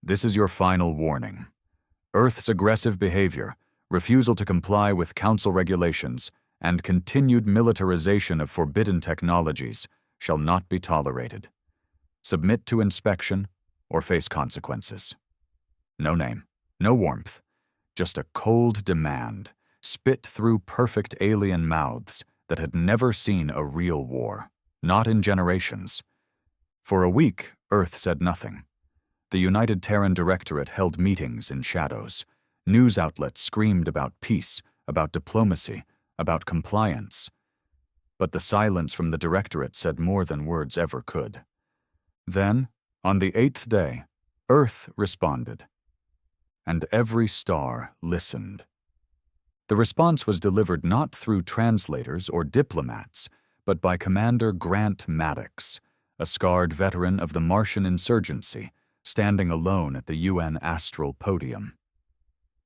This is your final warning. Earth's aggressive behavior, refusal to comply with Council regulations, and continued militarization of forbidden technologies shall not be tolerated. Submit to inspection or face consequences. No name, no warmth, just a cold demand, spit through perfect alien mouths that had never seen a real war, not in generations. For a week, Earth said nothing. The United Terran Directorate held meetings in shadows. News outlets screamed about peace, about diplomacy, about compliance. But the silence from the Directorate said more than words ever could. Then, on the 8th day, Earth responded. And every star listened. The response was delivered not through translators or diplomats, but by Commander Grant Maddox, a scarred veteran of the Martian insurgency, standing alone at the UN astral podium.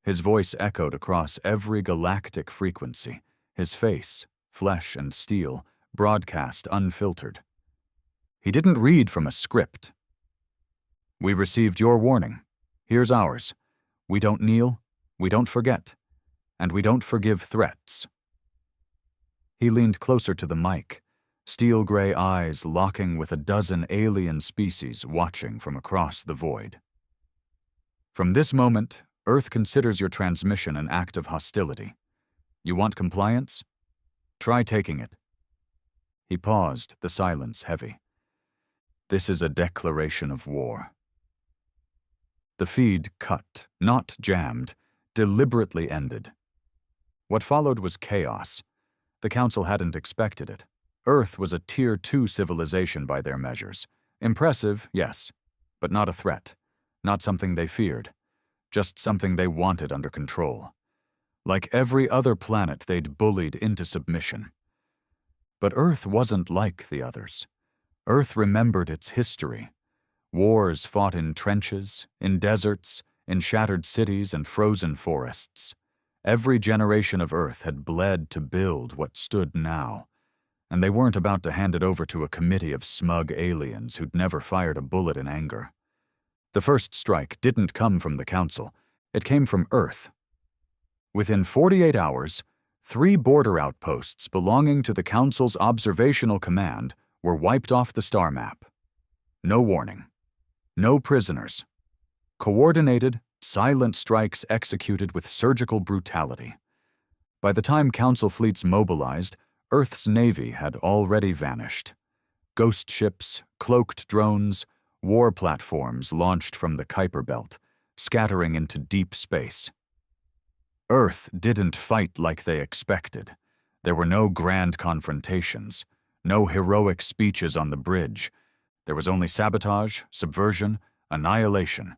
His voice echoed across every galactic frequency, his face, flesh and steel, broadcast unfiltered. He didn't read from a script. We received your warning. Here's ours. We don't kneel, we don't forget, and we don't forgive threats. He leaned closer to the mic, steel-gray eyes locking with a dozen alien species watching from across the void. From this moment, Earth considers your transmission an act of hostility. You want compliance? Try taking it. He paused, the silence heavy. This is a declaration of war. The feed cut, not jammed, deliberately ended. What followed was chaos. The Council hadn't expected it. Earth was a Tier 2 civilization by their measures. Impressive, yes, but not a threat. Not something they feared. Just something they wanted under control. Like every other planet they'd bullied into submission. But Earth wasn't like the others. Earth remembered its history. Wars fought in trenches, in deserts, in shattered cities and frozen forests. Every generation of Earth had bled to build what stood now. And they weren't about to hand it over to a committee of smug aliens who'd never fired a bullet in anger. The first strike didn't come from the Council. It came from Earth. Within 48 hours, 3 border outposts belonging to the Council's observational command were wiped off the star map. No warning. No prisoners. Coordinated, silent strikes executed with surgical brutality. By the time Council fleets mobilized, Earth's Navy had already vanished. Ghost ships, cloaked drones, war platforms launched from the Kuiper Belt, scattering into deep space. Earth didn't fight like they expected. There were no grand confrontations, no heroic speeches on the bridge. There was only sabotage, subversion, annihilation.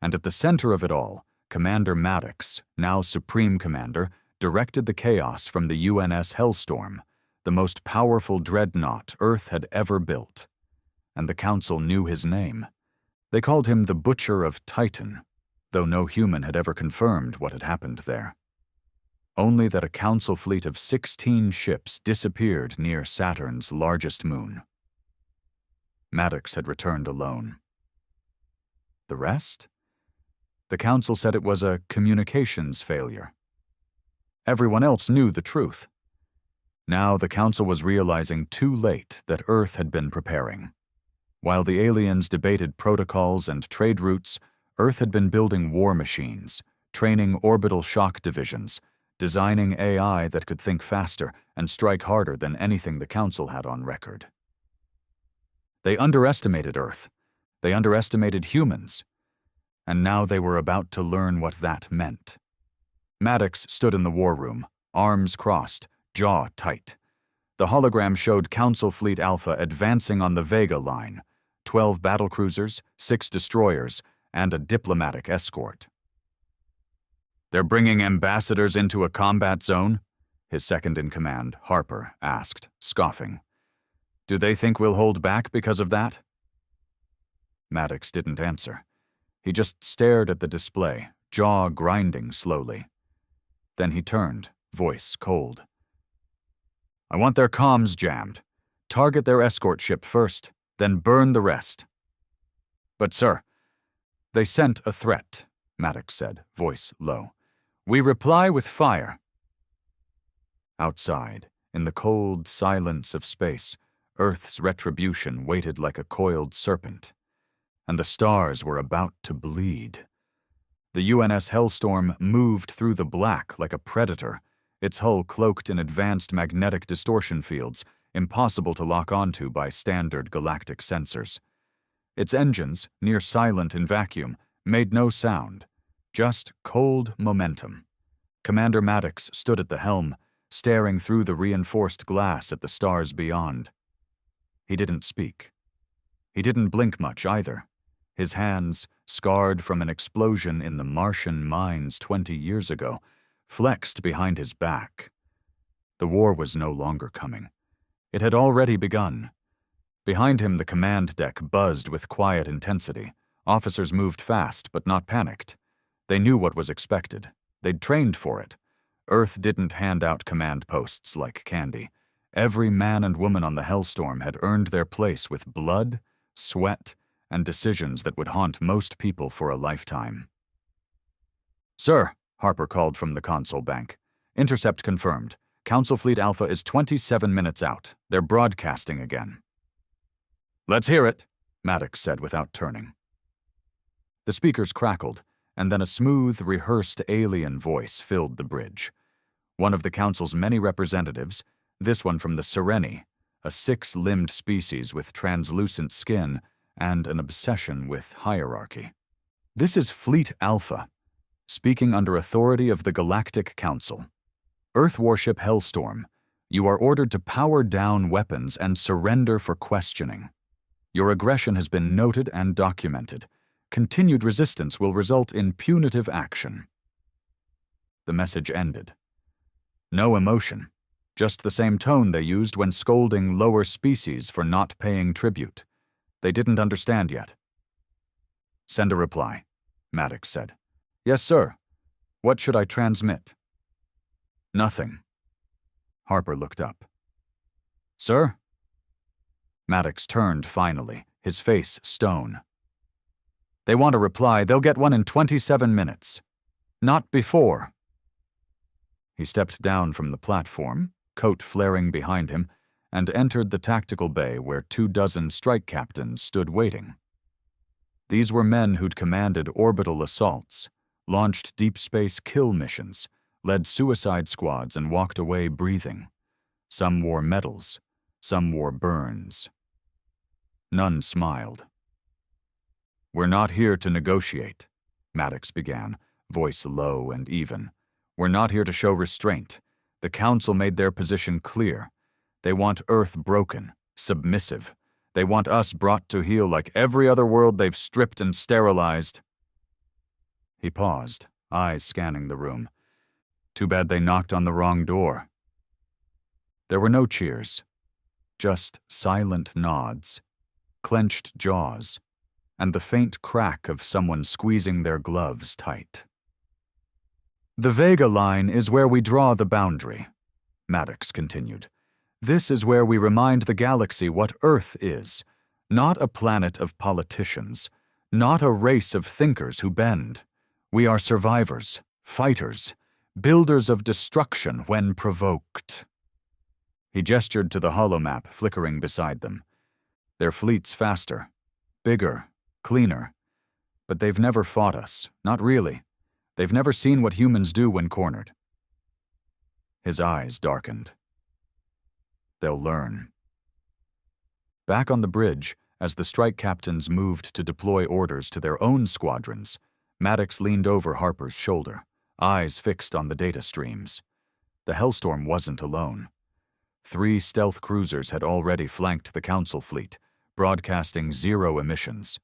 And at the center of it all, Commander Maddox, now Supreme Commander, directed the chaos from the UNS Hellstorm, the most powerful dreadnought Earth had ever built. And the Council knew his name. They called him the Butcher of Titan, though no human had ever confirmed what had happened there. Only that a Council fleet of 16 ships disappeared near Saturn's largest moon. Maddox had returned alone. The rest? The Council said it was a communications failure. Everyone else knew the truth. Now the Council was realizing too late that Earth had been preparing. While the aliens debated protocols and trade routes, Earth had been building war machines, training orbital shock divisions, designing AI that could think faster and strike harder than anything the Council had on record. They underestimated Earth. They underestimated humans. And now they were about to learn what that meant. Maddox stood in the war room, arms crossed, jaw tight. The hologram showed Council Fleet Alpha advancing on the Vega line, 12 battlecruisers, 6 destroyers, and a diplomatic escort. "They're bringing ambassadors into a combat zone?" his second-in-command, Harper, asked, scoffing. "Do they think we'll hold back because of that?" Maddox didn't answer. He just stared at the display, jaw grinding slowly. Then he turned, voice cold. "I want their comms jammed. Target their escort ship first, then burn the rest." "But sir..." They sent a threat, Maddox said, voice low. We reply with fire. Outside, in the cold silence of space, Earth's retribution waited like a coiled serpent, and the stars were about to bleed. The UNS Hellstorm moved through the black like a predator, its hull cloaked in advanced magnetic distortion fields, impossible to lock onto by standard galactic sensors. Its engines, near silent in vacuum, made no sound, just cold momentum. Commander Maddox stood at the helm, staring through the reinforced glass at the stars beyond. He didn't speak. He didn't blink much either. His hands, scarred from an explosion in the Martian mines 20 years ago, flexed behind his back. The war was no longer coming. It had already begun. Behind him, the command deck buzzed with quiet intensity. Officers moved fast, but not panicked. They knew what was expected. They'd trained for it. Earth didn't hand out command posts like candy. Every man and woman on the Hellstorm had earned their place with blood, sweat, and decisions that would haunt most people for a lifetime. Sir, Harper called from the console bank. Intercept confirmed. Council Fleet Alpha is 27 minutes out. They're broadcasting again. Let's hear it, Maddox said without turning. The speakers crackled, and then a smooth, rehearsed alien voice filled the bridge. One of the Council's many representatives, this one from the Sereni, a 6-limbed species with translucent skin and an obsession with hierarchy. This is Fleet Alpha, speaking under authority of the Galactic Council. Earth warship Hellstorm, you are ordered to power down weapons and surrender for questioning. Your aggression has been noted and documented. Continued resistance will result in punitive action. The message ended. No emotion, just the same tone they used when scolding lower species for not paying tribute. They didn't understand yet. Send a reply, Maddox said. Yes, sir. What should I transmit? Nothing. Harper looked up. Sir? Maddox turned finally, his face stone. They want a reply. They'll get one in 27 minutes. Not before. He stepped down from the platform, coat flaring behind him, and entered the tactical bay where 24 strike captains stood waiting. These were men who'd commanded orbital assaults, launched deep space kill missions, led suicide squads, and walked away breathing. Some wore medals, some wore burns. None smiled. We're not here to negotiate, Maddox began, voice low and even. We're not here to show restraint. The Council made their position clear. They want Earth broken, submissive. They want us brought to heel like every other world they've stripped and sterilized. He paused, eyes scanning the room. Too bad they knocked on the wrong door. There were no cheers, just silent nods, clenched jaws, and the faint crack of someone squeezing their gloves tight. The Vega line is where we draw the boundary, Maddox continued. This is where we remind the galaxy what Earth is, not a planet of politicians, not a race of thinkers who bend. We are survivors, fighters, builders of destruction when provoked. He gestured to the holomap flickering beside them. Their fleet's faster, bigger, cleaner. But they've never fought us, not really. They've never seen what humans do when cornered. His eyes darkened. They'll learn. Back on the bridge, as the strike captains moved to deploy orders to their own squadrons, Maddox leaned over Harper's shoulder, eyes fixed on the data streams. The Hellstorm wasn't alone. 3 stealth cruisers had already flanked the Council fleet, broadcasting 0 emissions.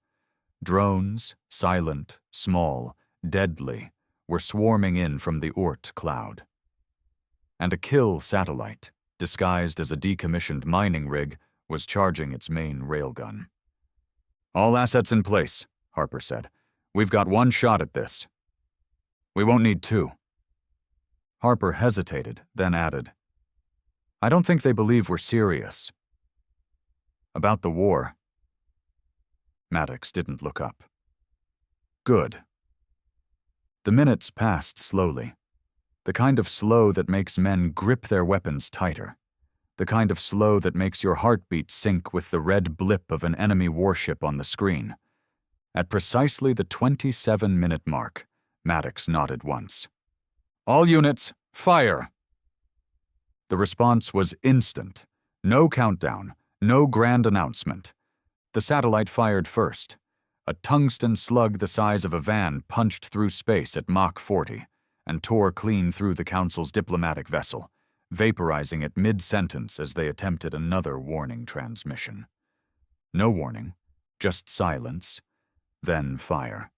Drones, silent, small, deadly, were swarming in from the Oort cloud. And a kill satellite, disguised as a decommissioned mining rig, was charging its main railgun. All assets in place, Harper said. We've got 1 shot at this. We won't need 2. Harper hesitated, then added, I don't think they believe we're serious. About the war. Maddox didn't look up. Good. The minutes passed slowly. The kind of slow that makes men grip their weapons tighter. The kind of slow that makes your heartbeat sync with the red blip of an enemy warship on the screen. At precisely the 27-minute mark, Maddox nodded once. "All units, fire!" The response was instant. No countdown, no grand announcement. The satellite fired first. A tungsten slug the size of a van punched through space at Mach 40 and tore clean through the Council's diplomatic vessel, vaporizing it mid-sentence as they attempted another warning transmission. No warning, just silence, then fire.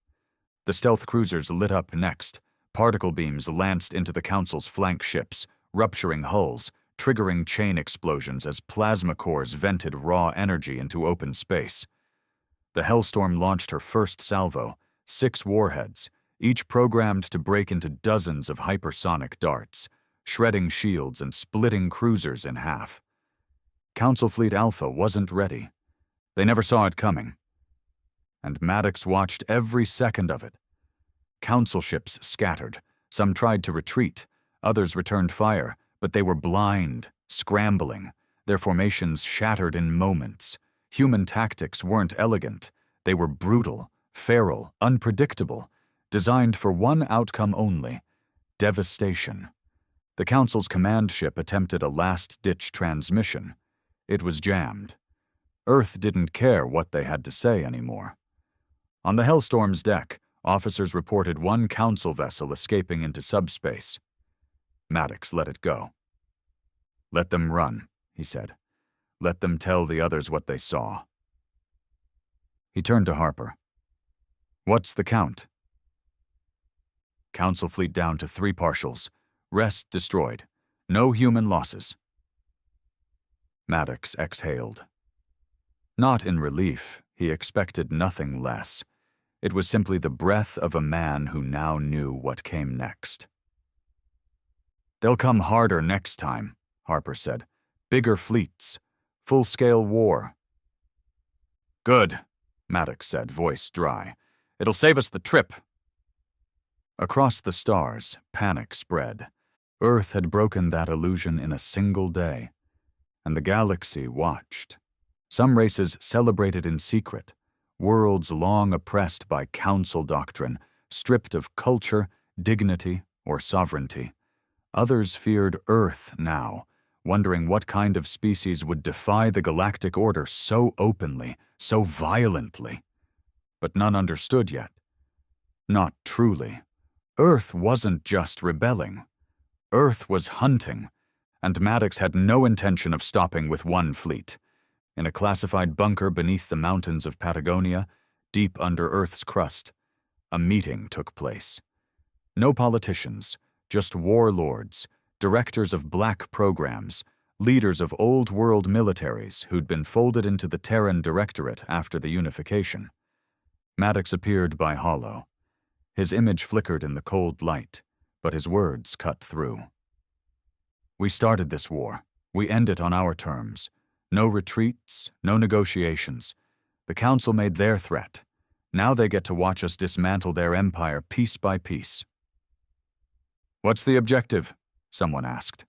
The stealth cruisers lit up next. Particle beams lanced into the Council's flank ships, rupturing hulls, triggering chain explosions as plasma cores vented raw energy into open space. The Hellstorm launched her first salvo, 6 warheads, each programmed to break into dozens of hypersonic darts, shredding shields and splitting cruisers in half. Council Fleet Alpha wasn't ready. They never saw it coming. And Maddox watched every second of it. Council ships scattered. Some tried to retreat. Others returned fire, but they were blind, scrambling. Their formations shattered in moments. Human tactics weren't elegant. They were brutal, feral, unpredictable, designed for one outcome only: devastation. The Council's command ship attempted a last-ditch transmission. It was jammed. Earth didn't care what they had to say anymore. On the Hellstorm's deck, officers reported one Council vessel escaping into subspace. Maddox let it go. "Let them run," he said. "Let them tell the others what they saw." He turned to Harper. "What's the count?" "Council fleet down to 3 partials. Rest destroyed. No human losses." Maddox exhaled. Not in relief, he expected nothing less. It was simply the breath of a man who now knew what came next. "They'll come harder next time," Harper said. "Bigger fleets. Full-scale war." "Good," Maddox said, voice dry. "It'll save us the trip." Across the stars, panic spread. Earth had broken that illusion in a single day, and the galaxy watched. Some races celebrated in secret, worlds long oppressed by Council doctrine, stripped of culture, dignity, or sovereignty. Others feared Earth now, wondering what kind of species would defy the galactic order so openly, so violently. But none understood yet. Not truly. Earth wasn't just rebelling. Earth was hunting, and Maddox had no intention of stopping with one fleet. In a classified bunker beneath the mountains of Patagonia, deep under Earth's crust, a meeting took place. No politicians, just warlords, directors of black programs, leaders of old-world militaries who'd been folded into the Terran Directorate after the unification. Maddox appeared by hollow. His image flickered in the cold light, but his words cut through. "We started this war. We end it on our terms. No retreats, no negotiations. The Council made their threat. Now they get to watch us dismantle their empire piece by piece." "What's the objective?" someone asked.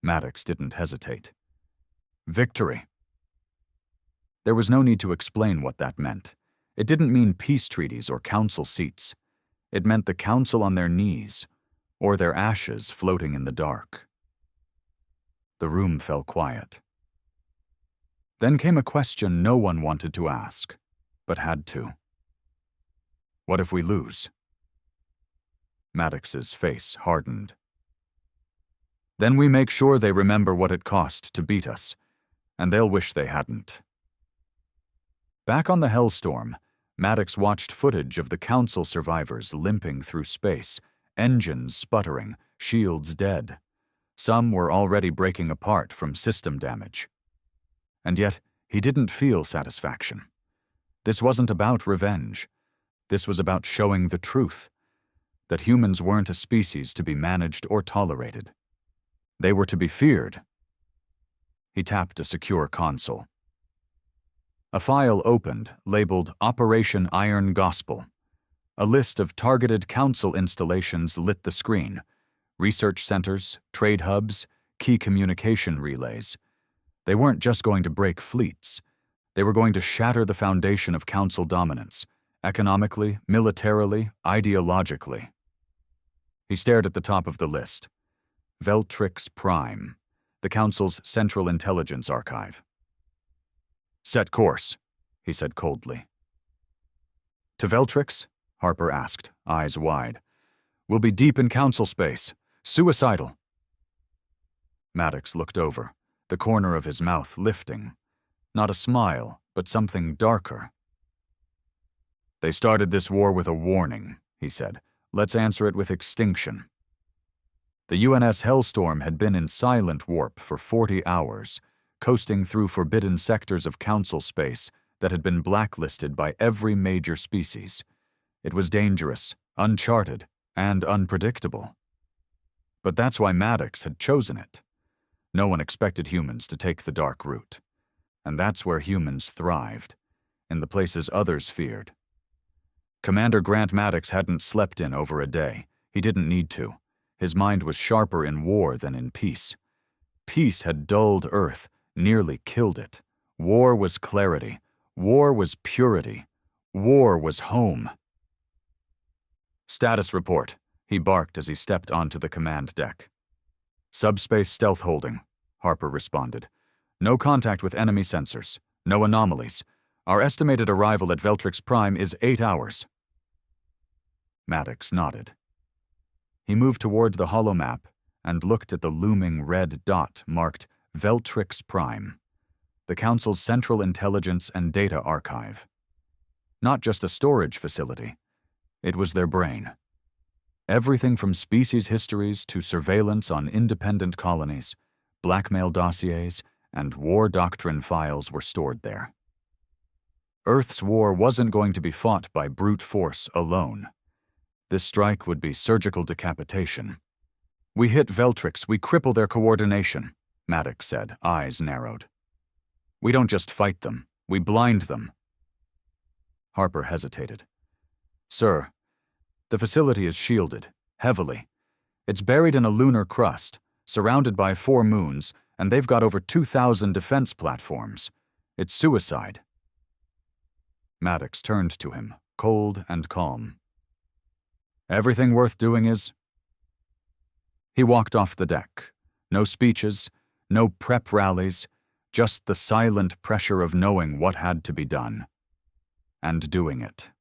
Maddox didn't hesitate. "Victory." There was no need to explain what that meant. It didn't mean peace treaties or council seats. It meant the Council on their knees, or their ashes floating in the dark. The room fell quiet. Then came a question no one wanted to ask, but had to. "What if we lose?" Maddox's face hardened. "Then we make sure they remember what it cost to beat us, and they'll wish they hadn't." Back on the Hellstorm, Maddox watched footage of the Council survivors limping through space, engines sputtering, shields dead. Some were already breaking apart from system damage. And yet, he didn't feel satisfaction. This wasn't about revenge. This was about showing the truth, that humans weren't a species to be managed or tolerated. They were to be feared. He tapped a secure console. A file opened, labeled Operation Iron Gospel. A list of targeted Council installations lit the screen: research centers, trade hubs, key communication relays. They weren't just going to break fleets. They were going to shatter the foundation of Council dominance, economically, militarily, ideologically. He stared at the top of the list. Veltrix Prime, the Council's Central Intelligence Archive. "Set course," he said coldly. "To Veltrix?" Harper asked, eyes wide. "We'll be deep in Council space. Suicidal." Maddox looked over, the corner of his mouth lifting. Not a smile, but something darker. "They started this war with a warning," he said. "Let's answer it with extinction." The UNS Hellstorm had been in silent warp for 40 hours, coasting through forbidden sectors of Council space that had been blacklisted by every major species. It was dangerous, uncharted, and unpredictable. But that's why Maddox had chosen it. No one expected humans to take the dark route. And that's where humans thrived, in the places others feared. Commander Grant Maddox hadn't slept in over a day. He didn't need to. His mind was sharper in war than in peace. Peace had dulled Earth, nearly killed it. War was clarity. War was purity. War was home. "Status report," he barked as he stepped onto the command deck. "Subspace stealth holding," Harper responded. "No contact with enemy sensors. No anomalies. Our estimated arrival at Veltrix Prime is 8 hours. Maddox nodded. He moved toward the holomap and looked at the looming red dot marked Veltrix Prime, the Council's Central Intelligence and Data Archive. Not just a storage facility. It was their brain. Everything from species histories to surveillance on independent colonies, blackmail dossiers, and war doctrine files were stored there. Earth's war wasn't going to be fought by brute force alone. This strike would be surgical decapitation. "We hit Veltrix, we cripple their coordination," Maddox said, eyes narrowed. "We don't just fight them, we blind them." Harper hesitated. "Sir, the facility is shielded, heavily. It's buried in a lunar crust, surrounded by 4 moons, and they've got over 2,000 defense platforms. It's suicide." Maddox turned to him, cold and calm. "Everything worth doing is—" He walked off the deck. No speeches, no prep rallies, just the silent pressure of knowing what had to be done. And doing it.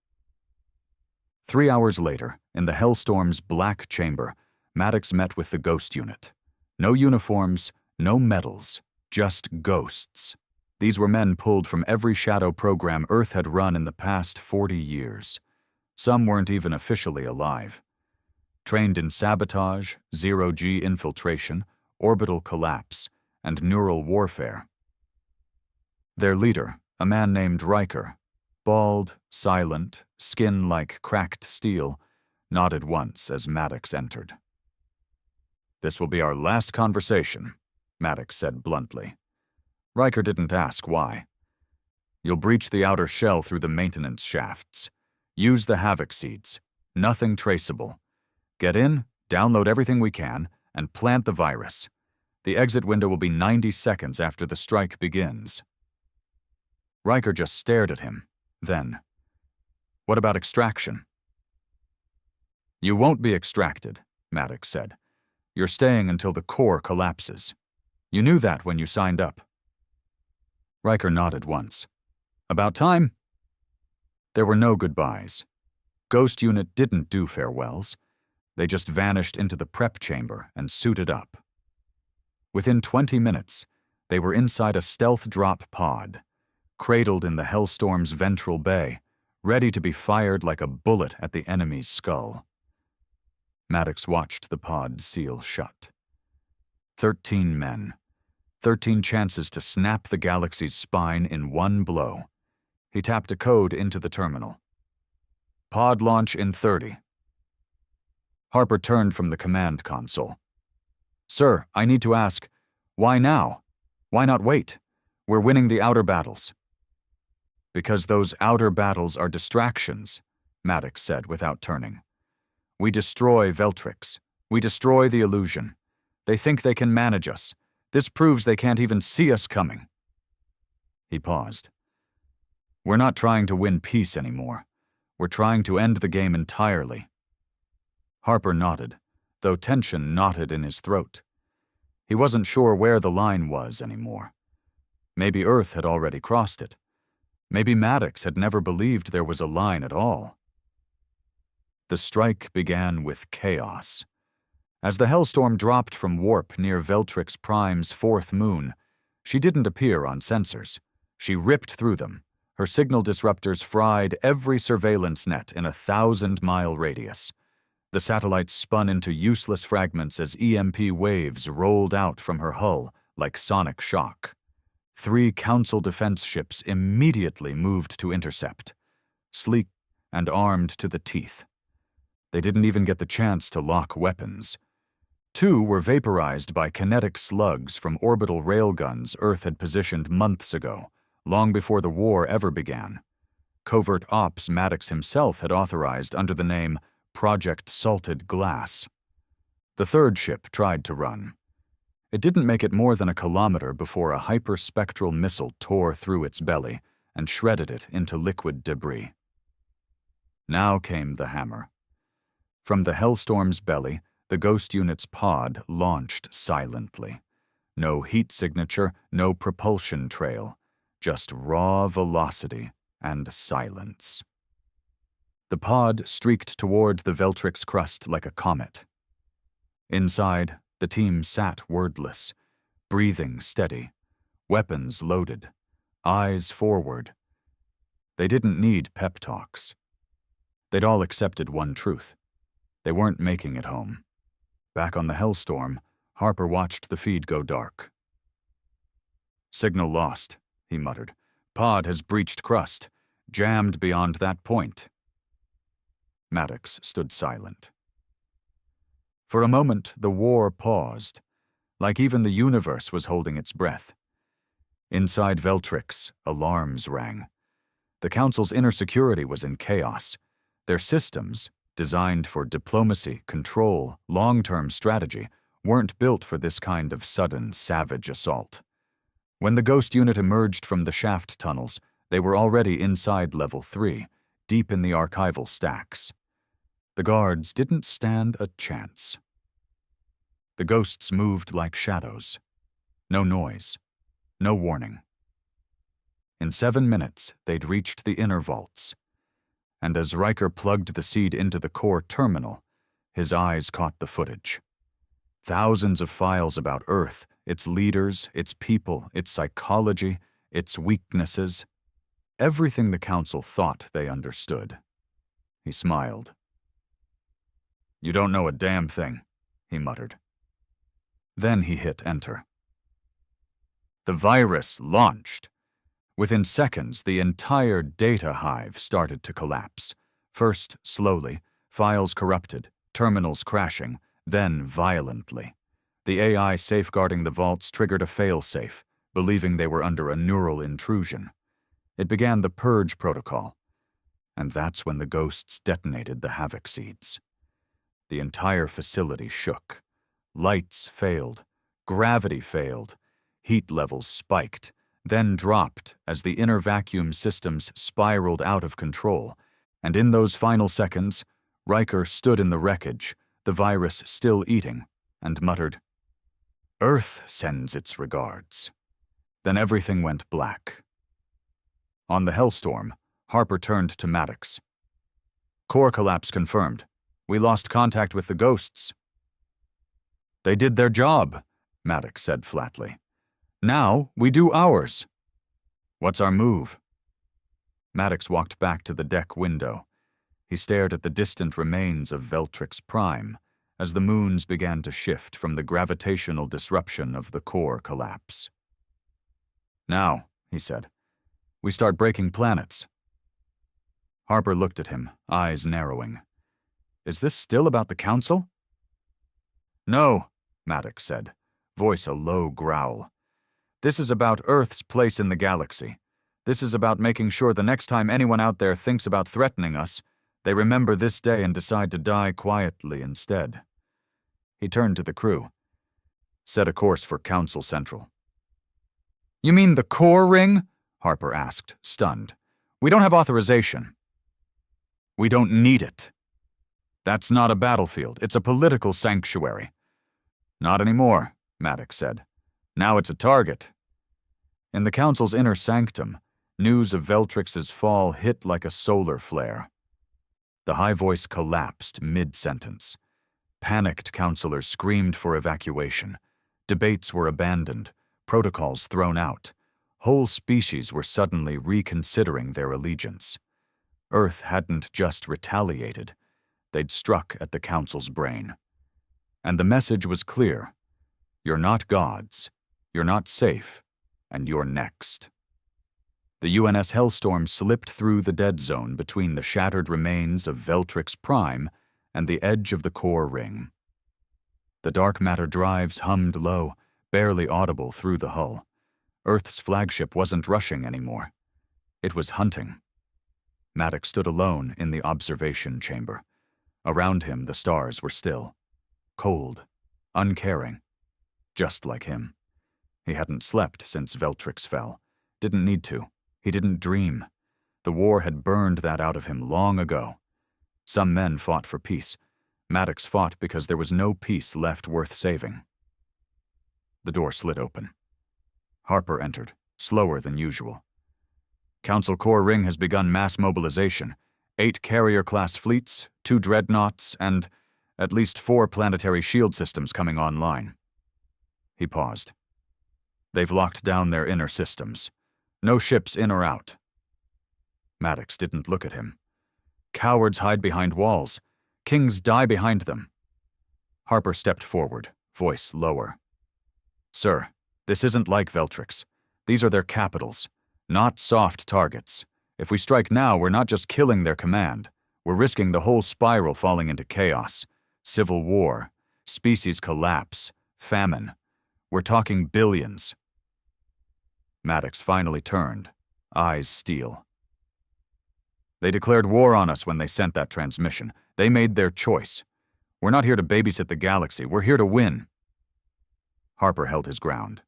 3 hours later, in the Hellstorm's black chamber, Maddox met with the Ghost Unit. No uniforms, no medals, just ghosts. These were men pulled from every shadow program Earth had run in the past 40 years. Some weren't even officially alive. Trained in sabotage, zero-G infiltration, orbital collapse, and neural warfare. Their leader, a man named Riker, bald, silent, skin like cracked steel, nodded once as Maddox entered. "This will be our last conversation," Maddox said bluntly. Riker didn't ask why. "You'll breach the outer shell through the maintenance shafts. Use the Havoc seeds. Nothing traceable. Get in, download everything we can, and plant the virus. The exit window will be 90 seconds after the strike begins." Riker just stared at him. Then, "What about extraction?" "You won't be extracted," Maddox said. "You're staying until the core collapses. You knew that when you signed up." Riker nodded once. "About time?" There were no goodbyes. Ghost Unit didn't do farewells. They just vanished into the prep chamber and suited up. Within 20 minutes, they were inside a stealth drop pod, cradled in the Hellstorm's ventral bay, ready to be fired like a bullet at the enemy's skull. Maddox watched the pod seal shut. 13 men. 13 chances to snap the galaxy's spine in one blow. He tapped a code into the terminal. "Pod launch in 30. Harper turned from the command console. "Sir, I need to ask, why now? Why not wait? We're winning the outer battles." "Because those outer battles are distractions," Maddox said without turning. "We destroy Veltrix. We destroy the illusion. They think they can manage us. This proves they can't even see us coming." He paused. "We're not trying to win peace anymore. We're trying to end the game entirely." Harper nodded, though tension knotted in his throat. He wasn't sure where the line was anymore. Maybe Earth had already crossed it. Maybe Maddox had never believed there was a line at all. The strike began with chaos. As the Hellstorm dropped from warp near Veltrix Prime's fourth moon, she didn't appear on sensors. She ripped through them. Her signal disruptors fried every surveillance net in a 1,000-mile radius. The satellites spun into useless fragments as EMP waves rolled out from her hull like sonic shock. 3 Council defense ships immediately moved to intercept, sleek and armed to the teeth. They didn't even get the chance to lock weapons. 2 were vaporized by kinetic slugs from orbital railguns Earth had positioned months ago, long before the war ever began. Covert ops Maddox himself had authorized under the name Project Salted Glass. The 3rd ship tried to run. It didn't make it more than a kilometer before a hyperspectral missile tore through its belly and shredded it into liquid debris. Now came the hammer. From the Hellstorm's belly, the Ghost Unit's pod launched silently. No heat signature, no propulsion trail, just raw velocity and silence. The pod streaked toward the Veltrix crust like a comet. Inside, the team sat wordless, breathing steady, weapons loaded, eyes forward. They didn't need pep talks. They'd all accepted one truth. They weren't making it home. Back on the Hellstorm, Harper watched the feed go dark. "Signal lost," he muttered. "Pod has breached crust, jammed beyond that point." Maddox stood silent. For a moment, the war paused, like even the universe was holding its breath. Inside Veltrix, alarms rang. The Council's inner security was in chaos. Their systems, designed for diplomacy, control, long-term strategy, weren't built for this kind of sudden, savage assault. When the Ghost Unit emerged from the shaft tunnels, they were already inside Level 3, deep in the archival stacks. The guards didn't stand a chance. The ghosts moved like shadows. No noise. No warning. In 7 minutes, they'd reached the inner vaults. And as Riker plugged the seed into the core terminal, his eyes caught the footage. Thousands of files about Earth, its leaders, its people, its psychology, its weaknesses. Everything the Council thought they understood. He smiled. "You don't know a damn thing," he muttered. Then he hit enter. The virus launched. Within seconds, the entire data hive started to collapse. First slowly, files corrupted, terminals crashing, then violently. The AI safeguarding the vaults triggered a failsafe, believing they were under a neural intrusion. It began the Purge Protocol. And that's when the ghosts detonated the Havoc seeds. The entire facility shook. Lights failed. Gravity failed. Heat levels spiked, then dropped as the inner vacuum systems spiraled out of control. And in those final seconds, Riker stood in the wreckage, the virus still eating, and muttered, "Earth sends its regards." Then everything went black. On the Hellstorm, Harper turned to Maddox. "Core collapse confirmed. We lost contact with the ghosts." "They did their job," Maddox said flatly. "Now we do ours." "What's our move?" Maddox walked back to the deck window. He stared at the distant remains of Veltrix Prime as the moons began to shift from the gravitational disruption of the core collapse. "Now," he said, "we start breaking planets." Harper looked at him, eyes narrowing. "Is this still about the Council?" "No," Maddox said, voice a low growl. "This is about Earth's place in the galaxy. This is about making sure the next time anyone out there thinks about threatening us, They remember this day and decide to die quietly instead. He turned to the crew. Set a course for Council Central. You mean the core ring? Harper asked, stunned. We don't have authorization. We don't need it. That's not a battlefield. It's a political sanctuary. Not anymore, Maddox said. Now it's a target. In the Council's inner sanctum, news of Veltrix's fall hit like a solar flare. The high voice collapsed mid-sentence. Panicked councilors screamed for evacuation. Debates were abandoned, protocols thrown out. Whole species were suddenly reconsidering their allegiance. Earth hadn't just retaliated. They'd struck at the Council's brain. And the message was clear. You're not gods, you're not safe, and you're next. The UNS Hellstorm slipped through the dead zone between the shattered remains of Veltrix Prime and the edge of the core ring. The dark matter drives hummed low, barely audible through the hull. Earth's flagship wasn't rushing anymore. It was hunting. Maddox stood alone in the observation chamber. Around him, the stars were still. Cold, uncaring, just like him. He hadn't slept since Veltrix fell. Didn't need to. He didn't dream. The war had burned that out of him long ago. Some men fought for peace. Maddox fought because there was no peace left worth saving. The door slid open. Harper entered, slower than usual. Council Core Ring has begun mass mobilization. 8 carrier-class fleets, 2 dreadnoughts, and at least 4 planetary shield systems coming online. He paused. They've locked down their inner systems. No ships in or out. Maddox didn't look at him. Cowards hide behind walls. Kings die behind them. Harper stepped forward, voice lower. Sir, this isn't like Veltrix. These are their capitals, not soft targets. If we strike now, we're not just killing their command. We're risking the whole spiral falling into chaos. Civil war, species collapse, famine. We're talking billions. Maddox finally turned, eyes steel. They declared war on us when they sent that transmission. They made their choice. We're not here to babysit the galaxy. We're here to win. Harper held his ground.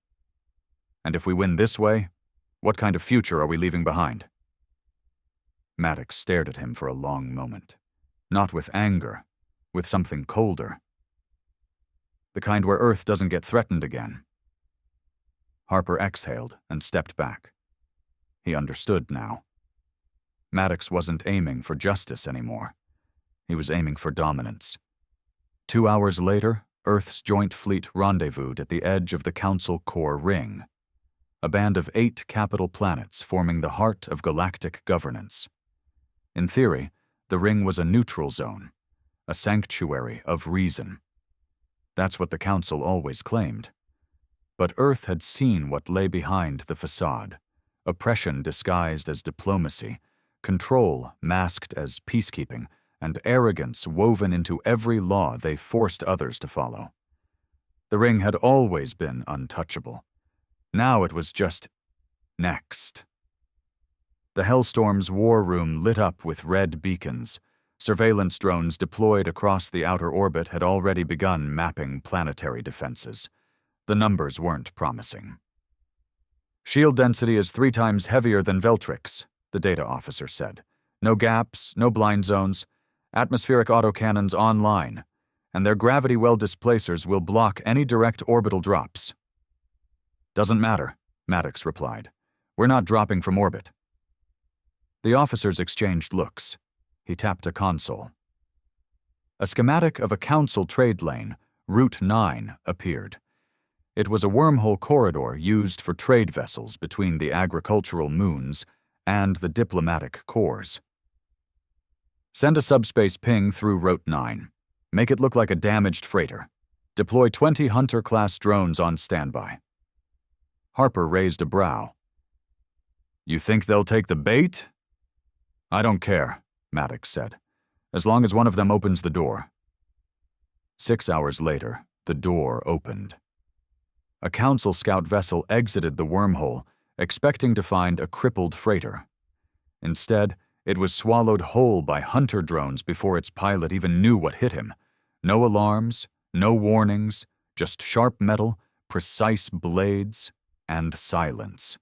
And if we win this way, what kind of future are we leaving behind? Maddox stared at him for a long moment. Not with anger, with something colder. The kind where Earth doesn't get threatened again. Harper exhaled and stepped back. He understood now. Maddox wasn't aiming for justice anymore. He was aiming for dominance. 2 hours later, Earth's Joint Fleet rendezvoused at the edge of the Council Core Ring, a band of 8 capital planets forming the heart of galactic governance. In theory, the ring was a neutral zone, a sanctuary of reason. That's what the Council always claimed. But Earth had seen what lay behind the facade, oppression disguised as diplomacy, control masked as peacekeeping, and arrogance woven into every law they forced others to follow. The ring had always been untouchable. Now it was just next. The Hellstorm's war room lit up with red beacons. Surveillance drones deployed across the outer orbit had already begun mapping planetary defenses. The numbers weren't promising. Shield density is 3 times heavier than Veltrix, the data officer said. No gaps, no blind zones. Atmospheric autocannons online, and their gravity well displacers will block any direct orbital drops. Doesn't matter, Maddox replied. We're not dropping from orbit. The officers exchanged looks. He tapped a console. A schematic of a council trade lane, Route 9, appeared. It was a wormhole corridor used for trade vessels between the agricultural moons and the diplomatic cores. Send a subspace ping through Route 9. Make it look like a damaged freighter. Deploy 20 Hunter-class drones on standby. Harper raised a brow. You think they'll take the bait? I don't care, Maddox said, as long as one of them opens the door. 6 hours later, the door opened. A Council scout vessel exited the wormhole, expecting to find a crippled freighter. Instead, It was swallowed whole by hunter drones before its pilot even knew what hit him. No alarms, no warnings, just sharp metal, precise blades, and silence.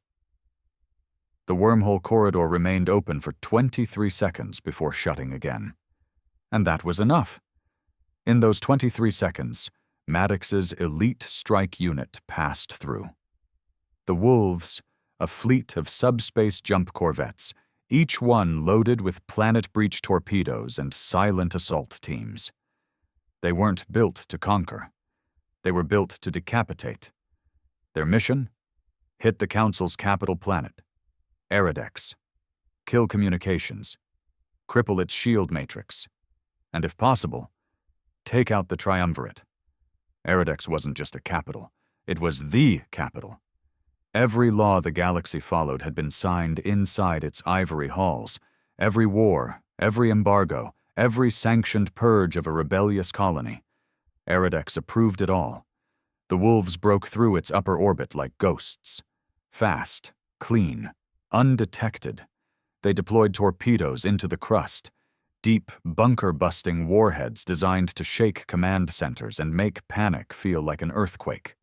The wormhole corridor remained open for 23 seconds before shutting again. And that was enough. In those 23 seconds, Maddox's elite strike unit passed through. The Wolves, a fleet of subspace jump corvettes, each one loaded with planet-breach torpedoes and silent assault teams. They weren't built to conquer. They were built to decapitate. Their mission? Hit the Council's capital planet, Aerodex, kill communications, cripple its shield matrix, and if possible, take out the Triumvirate. Aerodex wasn't just a capital, it was the capital. Every law the galaxy followed had been signed inside its ivory halls. Every war, every embargo, every sanctioned purge of a rebellious colony. Aerodex approved it all. The Wolves broke through its upper orbit like ghosts. Fast, clean, undetected. They deployed torpedoes into the crust. Deep, bunker-busting warheads designed to shake command centers and make panic feel like an earthquake.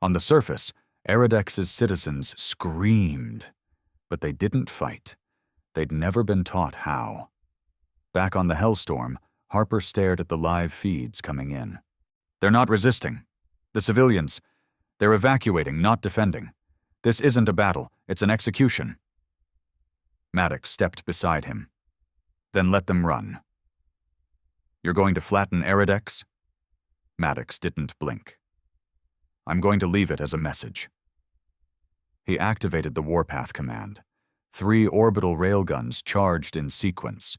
On the surface, Aerodex's citizens screamed, but they didn't fight. They'd never been taught how. Back on the Hellstorm, Harper stared at the live feeds coming in. They're not resisting. The civilians, they're evacuating, not defending. This isn't a battle, it's an execution. Maddox stepped beside him. Then let them run. You're going to flatten Aerodex? Maddox didn't blink. I'm going to leave it as a message. He activated the Warpath command. 3 orbital railguns charged in sequence.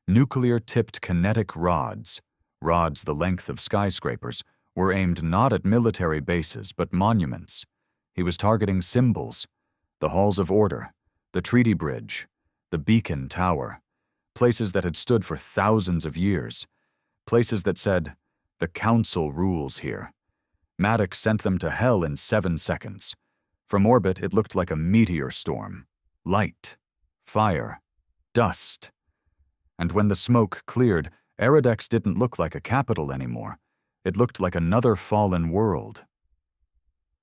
Nuclear-tipped kinetic rods the length of skyscrapers, were aimed not at military bases but monuments. He was targeting symbols, the halls of order, the treaty bridge, the beacon tower, places that had stood for thousands of years, places that said, "The Council rules here." Maddox sent them to hell in 7 seconds. From orbit, it looked like a meteor storm. Light, fire, dust. And when the smoke cleared, Aerodex didn't look like a capital anymore. It looked like another fallen world.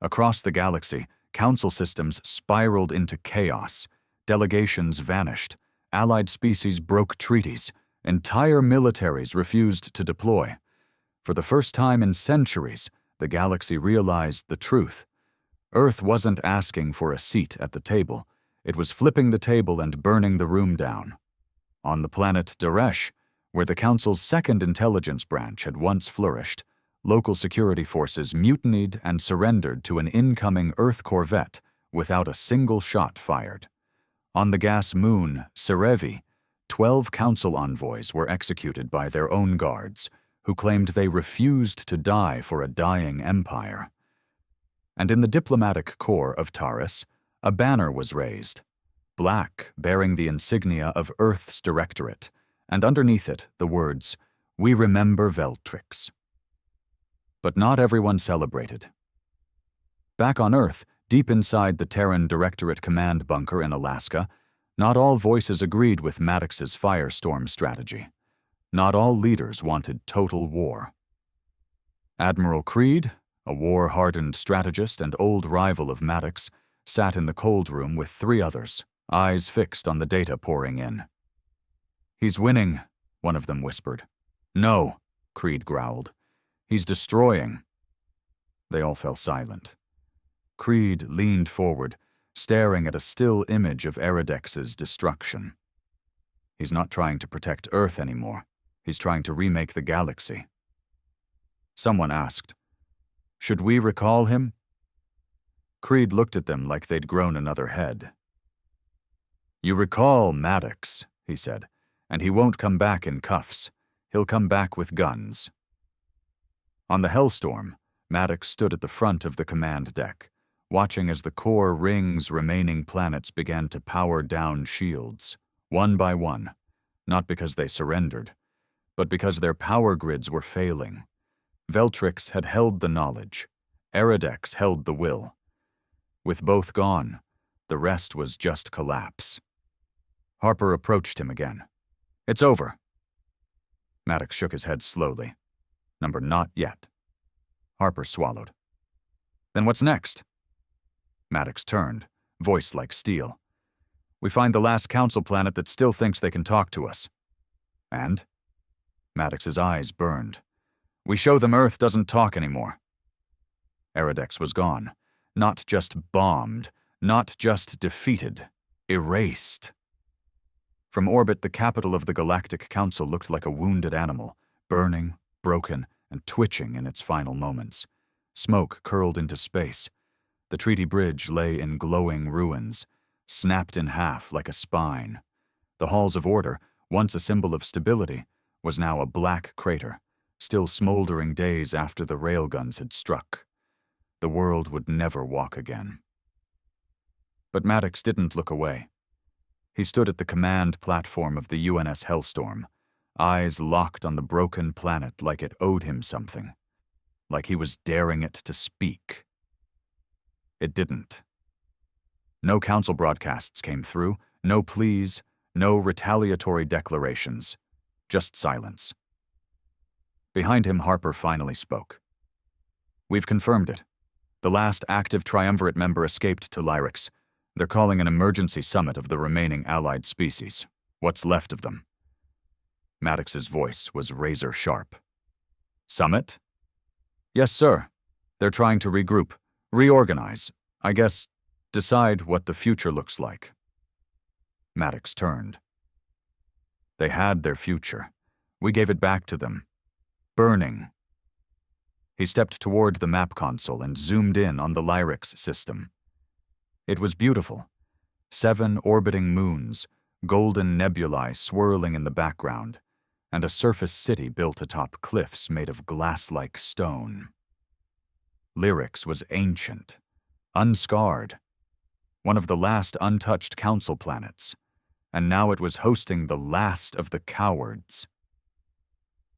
Across the galaxy, Council systems spiraled into chaos. Delegations vanished. Allied species broke treaties. Entire militaries refused to deploy. For the first time in centuries, the galaxy realized the truth. Earth wasn't asking for a seat at the table. It was flipping the table and burning the room down. On the planet Daresh, where the Council's second intelligence branch had once flourished, local security forces mutinied and surrendered to an incoming Earth corvette without a single shot fired. On the gas moon, Serevi, 12 Council envoys were executed by their own guards, who claimed they refused to die for a dying empire. And in the diplomatic corps of Taurus, a banner was raised, black, bearing the insignia of Earth's Directorate, and underneath it the words, "We remember Veltrix." But not everyone celebrated. Back on Earth, deep inside the Terran Directorate command bunker in Alaska, not all voices agreed with Maddox's firestorm strategy. Not all leaders wanted total war. Admiral Creed, a war-hardened strategist and old rival of Maddox, sat in the cold room with 3 others, eyes fixed on the data pouring in. "He's winning," one of them whispered. "No," Creed growled. "He's destroying." They all fell silent. Creed leaned forward, staring at a still image of Aerodex's destruction. "He's not trying to protect Earth anymore. He's trying to remake the galaxy." Someone asked, "Should we recall him?" Creed looked at them like they'd grown another head. "You recall Maddox," he said, "and he won't come back in cuffs. He'll come back with guns." On the Hellstorm, Maddox stood at the front of the command deck, watching as the core ring's remaining planets began to power down shields, one by one, not because they surrendered, but because their power grids were failing. Veltrix had held the knowledge. Aerodex held the will. With both gone, the rest was just collapse. Harper approached him again. "It's over." Maddox shook his head slowly. "Number not yet." Harper swallowed. "Then what's next?" Maddox turned, voice like steel. "We find the last council planet that still thinks they can talk to us." "And?" Maddox's eyes burned. "We show them Earth doesn't talk anymore." Aerodex was gone. Not just bombed, not just defeated, erased. From orbit, the capital of the Galactic Council looked like a wounded animal, burning, broken, and twitching in its final moments. Smoke curled into space. The treaty bridge lay in glowing ruins, snapped in half like a spine. The halls of order, once a symbol of stability, was now a black crater, still smoldering days after the railguns had struck. The world would never walk again. But Maddox didn't look away. He stood at the command platform of the UNS Hellstorm, eyes locked on the broken planet like it owed him something, like he was daring it to speak. It didn't. No council broadcasts came through, no pleas, no retaliatory declarations, just silence. Behind him, Harper finally spoke. "We've confirmed it. The last active triumvirate member escaped to Lyris. They're calling an emergency summit of the remaining allied species. What's left of them?" Maddox's voice was razor sharp. "Summit?" "Yes, sir. They're trying to regroup, reorganize, I guess, decide what the future looks like." Maddox turned. "They had their future. We gave it back to them. Burning." He stepped toward the map console and zoomed in on the Lyris system. It was beautiful. 7 orbiting moons, golden nebulae swirling in the background, and a surface city built atop cliffs made of glass-like stone. Lyris was ancient, unscarred, one of the last untouched council planets, and now it was hosting the last of the cowards.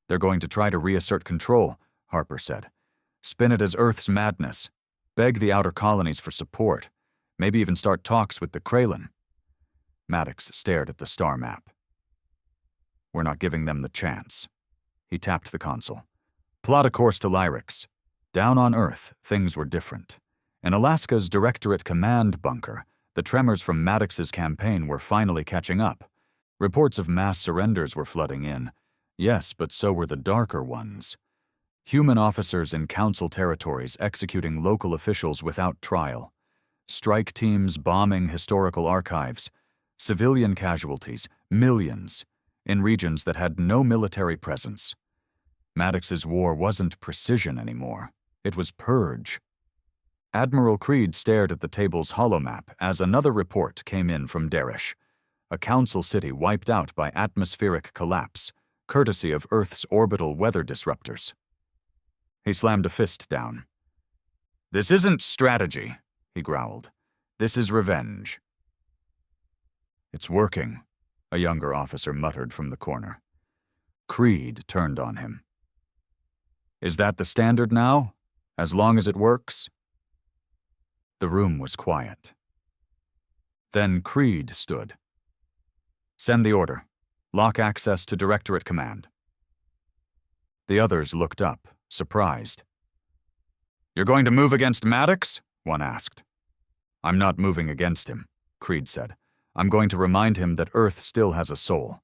"They're going to try to reassert control," Harper said. "Spin it as Earth's madness. Beg the outer colonies for support. Maybe even start talks with the Kralin." Maddox stared at the star map. "We're not giving them the chance." He tapped the console. "Plot a course to Lyris." Down on Earth, things were different. In Alaska's Directorate Command bunker, the tremors from Maddox's campaign were finally catching up. Reports of mass surrenders were flooding in. Yes, but so were the darker ones. Human officers in council territories executing local officials without trial. Strike teams bombing historical archives. Civilian casualties, millions, in regions that had no military presence. Maddox's war wasn't precision anymore. It was purge. Admiral Creed stared at the table's holomap as another report came in from Derish. A council city wiped out by atmospheric collapse, courtesy of Earth's orbital weather disruptors. He slammed a fist down. "This isn't strategy," he growled. "This is revenge." "It's working," a younger officer muttered from the corner. Creed turned on him. "Is that the standard now? As long as it works?" The room was quiet. Then Creed stood. "Send the order. Lock access to Directorate Command." The others looked up, surprised. "You're going to move against Maddox?" one asked. "I'm not moving against him," Creed said. "I'm going to remind him that Earth still has a soul."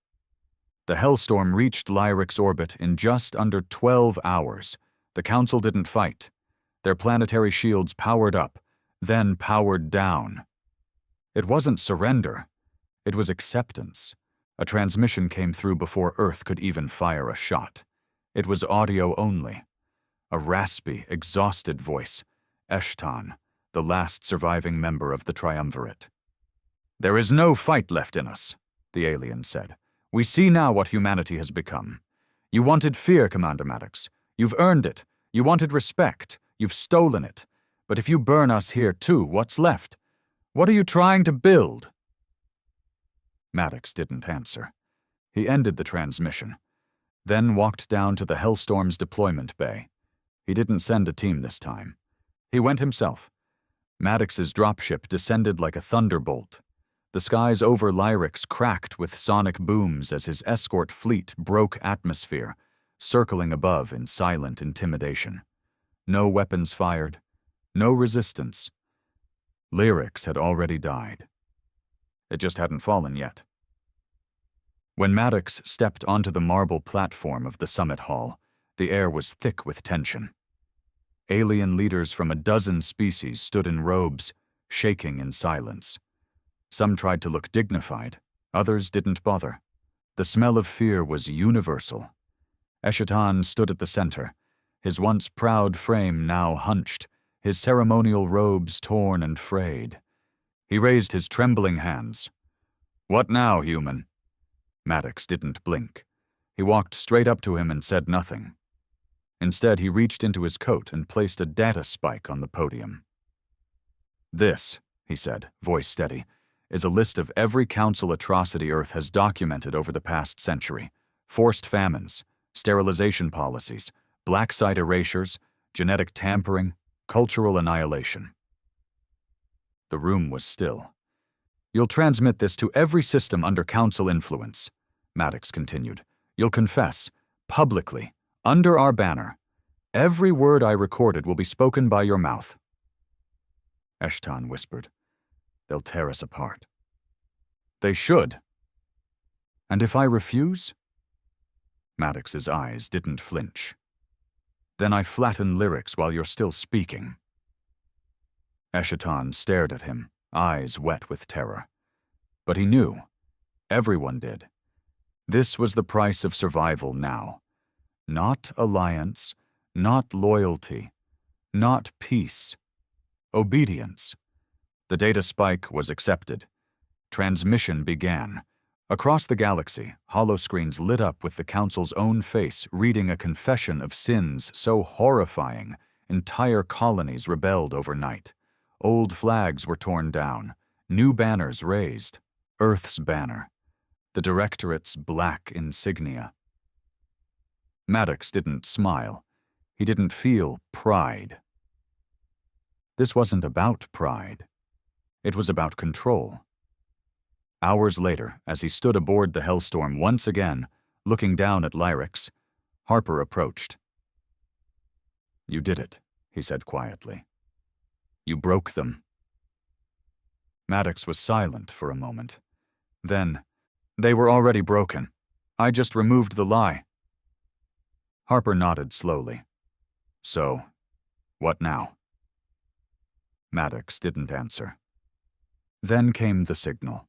The Hellstorm reached Lyris orbit in just under 12 hours. The Council didn't fight. Their planetary shields powered up, then powered down. It wasn't surrender. It was acceptance. A transmission came through before Earth could even fire a shot. It was audio only. A raspy, exhausted voice. Eshtan, the last surviving member of the Triumvirate. "There is no fight left in us," the alien said. "We see now what humanity has become. You wanted fear, Commander Maddox. You've earned it. You wanted respect. You've stolen it. But if you burn us here too, what's left? What are you trying to build?" Maddox didn't answer. He ended the transmission, then walked down to the Hellstorm's deployment bay. He didn't send a team this time. He went himself. Maddox's dropship descended like a thunderbolt. The skies over Lyris cracked with sonic booms as his escort fleet broke atmosphere, circling above in silent intimidation. No weapons fired, no resistance. Lyris had already died. It just hadn't fallen yet. When Maddox stepped onto the marble platform of the summit hall, the air was thick with tension. Alien leaders from a dozen species stood in robes, shaking in silence. Some tried to look dignified, others didn't bother. The smell of fear was universal. Eschaton stood at the center, his once proud frame now hunched, his ceremonial robes torn and frayed. He raised his trembling hands. "What now, human?" Maddox didn't blink. He walked straight up to him and said nothing. Instead, he reached into his coat and placed a data spike on the podium. "This," he said, voice steady, "is a list of every council atrocity Earth has documented over the past century. Forced famines, sterilization policies, black site erasures, genetic tampering, cultural annihilation." The room was still. "You'll transmit this to every system under council influence," Maddox continued. "You'll confess, publicly, under our banner. Every word I recorded will be spoken by your mouth." Eschaton whispered, "They'll tear us apart." "They should." "And if I refuse?" Maddox's eyes didn't flinch. "Then I flatten lyrics while you're still speaking." Eschaton stared at him, eyes wet with terror. But he knew. Everyone did. This was the price of survival now. Not alliance, not loyalty, not peace. Obedience. The data spike was accepted. Transmission began. Across the galaxy, holoscreens lit up with the Council's own face reading a confession of sins so horrifying, entire colonies rebelled overnight. Old flags were torn down, new banners raised. Earth's banner. The Directorate's black insignia. Maddox didn't smile. He didn't feel pride. This wasn't about pride. It was about control. Hours later, as he stood aboard the Hellstorm once again, looking down at Lyris, Harper approached. "You did it," he said quietly. "You broke them." Maddox was silent for a moment. Then, "They were already broken. I just removed the lie." Harper nodded slowly. "So, what now?" Maddox didn't answer. Then came the signal.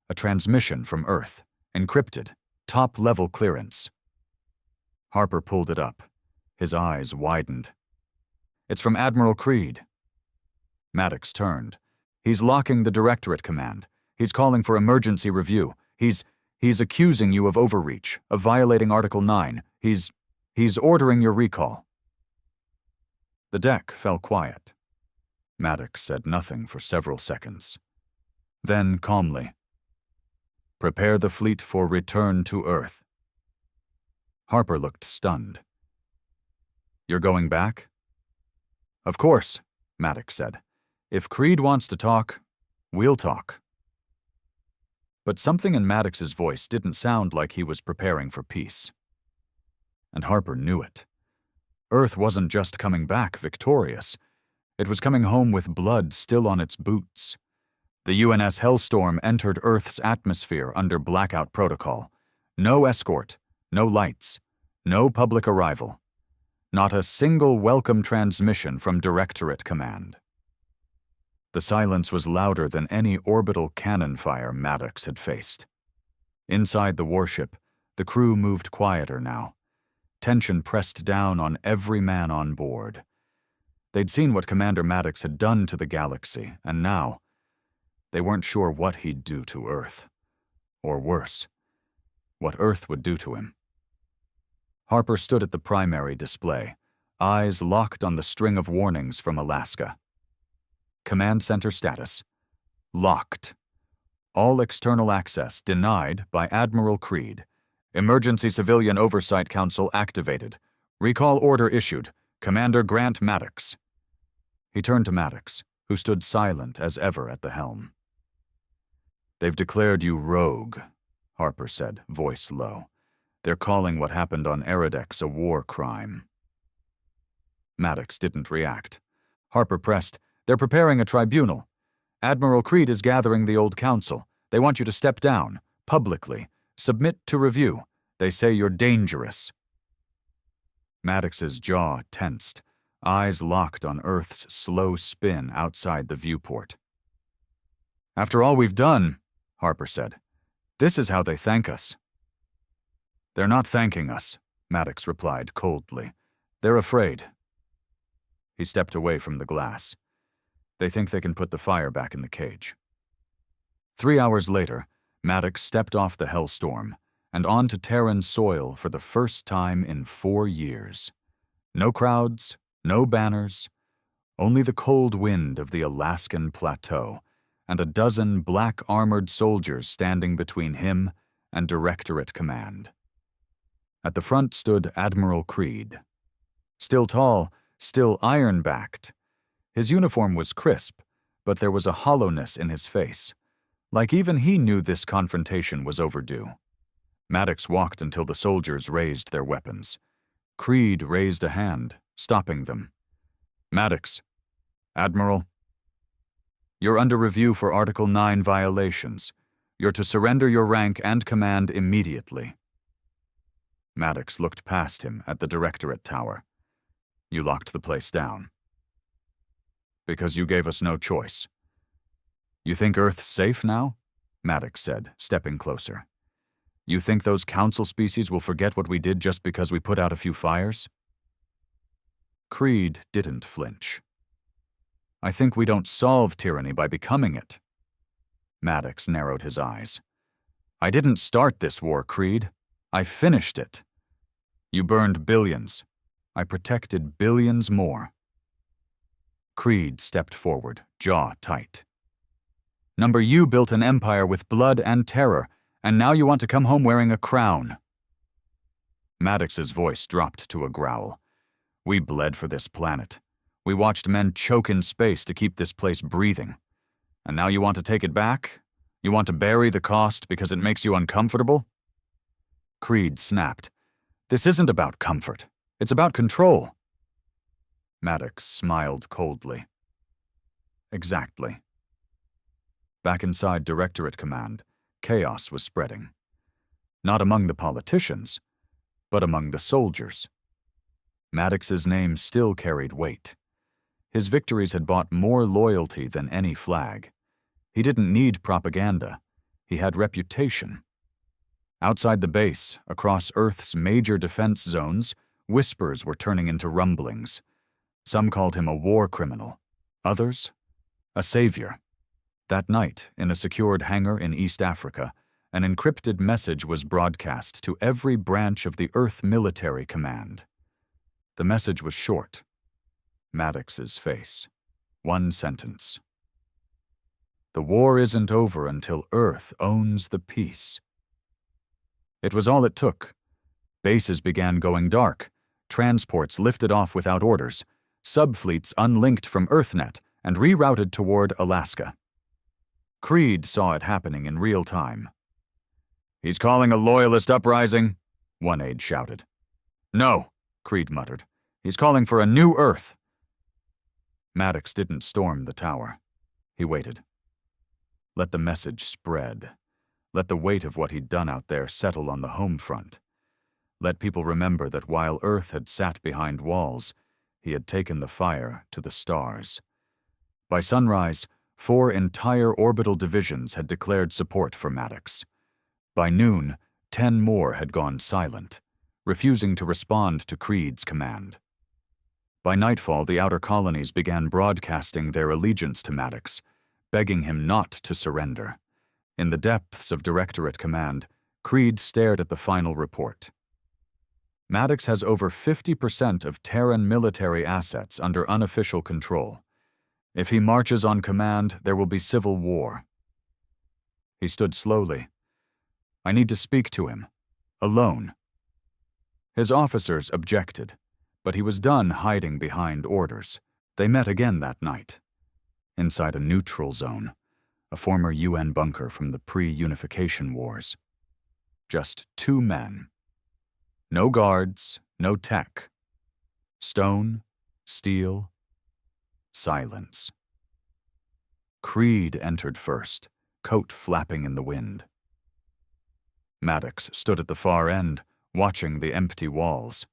A transmission from Earth, encrypted, top-level clearance. Harper pulled it up. His eyes widened. "It's from Admiral Creed." Maddox turned. "He's locking the Directorate command. He's calling for emergency review. He's accusing you of overreach, of violating Article 9. He's ordering your recall." The deck fell quiet. Maddox said nothing for several seconds. Then, calmly, "Prepare the fleet for return to Earth." Harper looked stunned. "You're going back?" "Of course," Maddox said. "If Creed wants to talk, we'll talk." But something in Maddox's voice didn't sound like he was preparing for peace. And Harper knew it. Earth wasn't just coming back victorious. It was coming home with blood still on its boots. The UNS Hellstorm entered Earth's atmosphere under Blackout Protocol. No escort, no lights, no public arrival. Not a single welcome transmission from Directorate Command. The silence was louder than any orbital cannon fire Maddox had faced. Inside the warship, the crew moved quieter now. Tension pressed down on every man on board. They'd seen what Commander Maddox had done to the galaxy, and now, they weren't sure what he'd do to Earth. Or worse, what Earth would do to him. Harper stood at the primary display, eyes locked on the string of warnings from Alaska. Command Center status: locked. All external access denied by Admiral Creed. Emergency Civilian Oversight Council activated. Recall order issued. Commander Grant Maddox. He turned to Maddox, who stood silent as ever at the helm. They've declared you rogue, Harper said, voice low. They're calling what happened on Aerodex a war crime. Maddox didn't react. Harper pressed, "They're preparing a tribunal. Admiral Creed is gathering the old council. They want you to step down, publicly. Submit to review. They say you're dangerous." Maddox's jaw tensed, eyes locked on Earth's slow spin outside the viewport. "After all we've done," Harper said, "this is how they thank us." "They're not thanking us," Maddox replied coldly. "They're afraid." He stepped away from the glass. They think they can put the fire back in the cage. 3 hours later, Maddox stepped off the Hellstorm and onto Terran soil for the first time in 4 years. No crowds, no banners, only the cold wind of the Alaskan plateau and a dozen black-armored soldiers standing between him and Directorate Command. At the front stood Admiral Creed. Still tall, still iron-backed. His uniform was crisp, but there was a hollowness in his face, like even he knew this confrontation was overdue. Maddox walked until the soldiers raised their weapons. Creed raised a hand, stopping them. "Maddox, Admiral, you're under review for Article 9 violations. You're to surrender your rank and command immediately." Maddox looked past him at the Directorate Tower. "You locked the place down." "Because you gave us no choice." "You think Earth's safe now?" Maddox said, stepping closer. "You think those council species will forget what we did just because we put out a few fires?" Creed didn't flinch. "I think we don't solve tyranny by becoming it." Maddox narrowed his eyes. "I didn't start this war, Creed. I finished it. You burned billions. I protected billions more." Creed stepped forward, jaw tight. "Number, you built an empire with blood and terror, and now you want to come home wearing a crown." Maddox's voice dropped to a growl. "We bled for this planet. We watched men choke in space to keep this place breathing. And now you want to take it back? You want to bury the cost because it makes you uncomfortable?" Creed snapped. "This isn't about comfort. It's about control." Maddox smiled coldly. "Exactly." Back inside Directorate Command, chaos was spreading. Not among the politicians, but among the soldiers. Maddox's name still carried weight. His victories had bought more loyalty than any flag. He didn't need propaganda. He had reputation. Outside the base, across Earth's major defense zones, whispers were turning into rumblings. Some called him a war criminal. Others, a savior. That night, in a secured hangar in East Africa, an encrypted message was broadcast to every branch of the Earth Military Command. The message was short. Maddox's face. One sentence. "The war isn't over until Earth owns the peace." It was all it took. Bases began going dark. Transports lifted off without orders. Subfleets unlinked from EarthNet and rerouted toward Alaska. Creed saw it happening in real time. "He's calling a Loyalist uprising," one aide shouted. "No," Creed muttered. "He's calling for a new Earth." Maddox didn't storm the tower. He waited. Let the message spread. Let the weight of what he'd done out there settle on the home front. Let people remember that while Earth had sat behind walls, he had taken the fire to the stars. By sunrise, 4 entire orbital divisions had declared support for Maddox. By noon, 10 more had gone silent, refusing to respond to Creed's command. By nightfall, the outer colonies began broadcasting their allegiance to Maddox, begging him not to surrender. In the depths of Directorate Command, Creed stared at the final report. Maddox has over 50% of Terran military assets under unofficial control. If he marches on command, there will be civil war. He stood slowly. "I need to speak to him. Alone." His officers objected, but he was done hiding behind orders. They met again that night. Inside a neutral zone, a former UN bunker from the pre-unification wars. Just 2 men. No guards, no tech. Stone, steel, silence. Creed entered first, coat flapping in the wind. Maddox stood at the far end, watching the empty walls.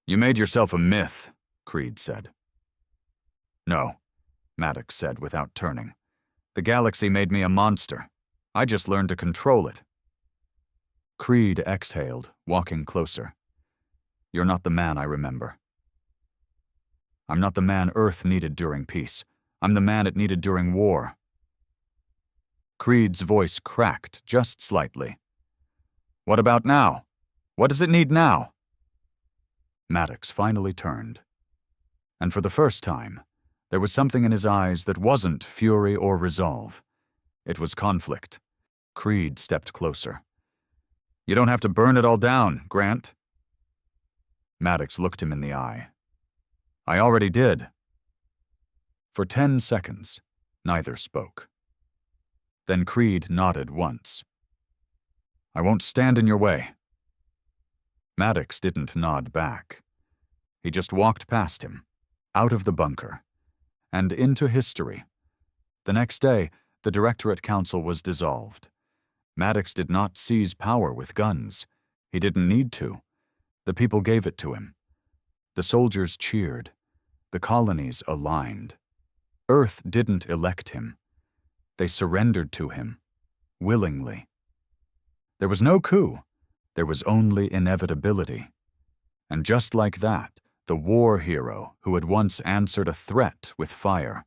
"You made yourself a myth," Creed said. "No," Maddox said without turning. "The galaxy made me a monster. I just learned to control it." Creed exhaled, walking closer. "You're not the man I remember. I'm not the man Earth needed during peace. I'm the man it needed during war." Creed's voice cracked just slightly. "What about now? What does it need now?" Maddox finally turned. And for the first time, there was something in his eyes that wasn't fury or resolve. It was conflict. Creed stepped closer. "You don't have to burn it all down, Grant." Maddox looked him in the eye. "I already did." For 10 seconds, neither spoke. Then Creed nodded once. "I won't stand in your way." Maddox didn't nod back. He just walked past him, out of the bunker, and into history. The next day, the Directorate Council was dissolved. Maddox did not seize power with guns. He didn't need to. The people gave it to him. The soldiers cheered. The colonies aligned. Earth didn't elect him. They surrendered to him, willingly. There was no coup. There was only inevitability. And just like that, the war hero who had once answered a threat with fire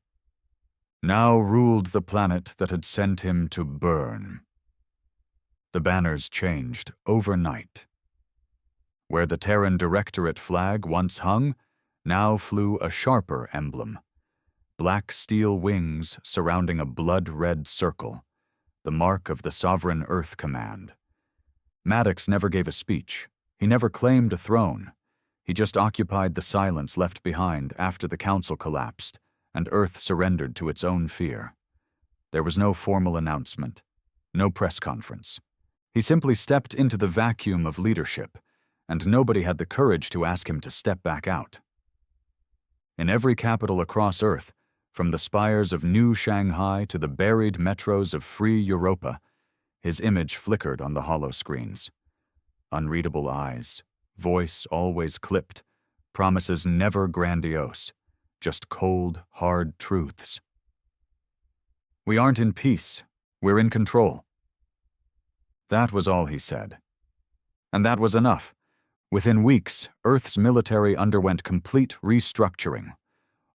now ruled the planet that had sent him to burn. The banners changed overnight. Where the Terran Directorate flag once hung, now flew a sharper emblem. Black steel wings surrounding a blood-red circle, the mark of the Sovereign Earth Command. Maddox never gave a speech. He never claimed a throne. He just occupied the silence left behind after the Council collapsed and Earth surrendered to its own fear. There was no formal announcement, no press conference. He simply stepped into the vacuum of leadership, and nobody had the courage to ask him to step back out. In every capital across Earth, from the spires of New Shanghai to the buried metros of free Europa, his image flickered on the hollow screens. Unreadable eyes, voice always clipped, promises never grandiose, just cold, hard truths. "We aren't in peace. We're in control." That was all he said. And that was enough. Within weeks, Earth's military underwent complete restructuring.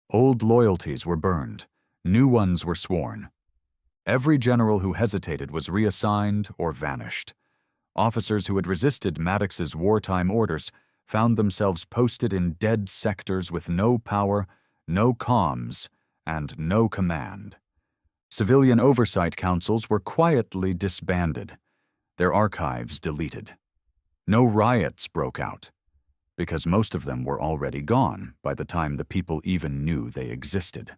Old loyalties were burned. New ones were sworn. Every general who hesitated was reassigned or vanished. Officers who had resisted Maddox's wartime orders found themselves posted in dead sectors with no power, no comms, and no command. Civilian oversight councils were quietly disbanded, their archives deleted. No riots broke out, because most of them were already gone by the time the people even knew they existed.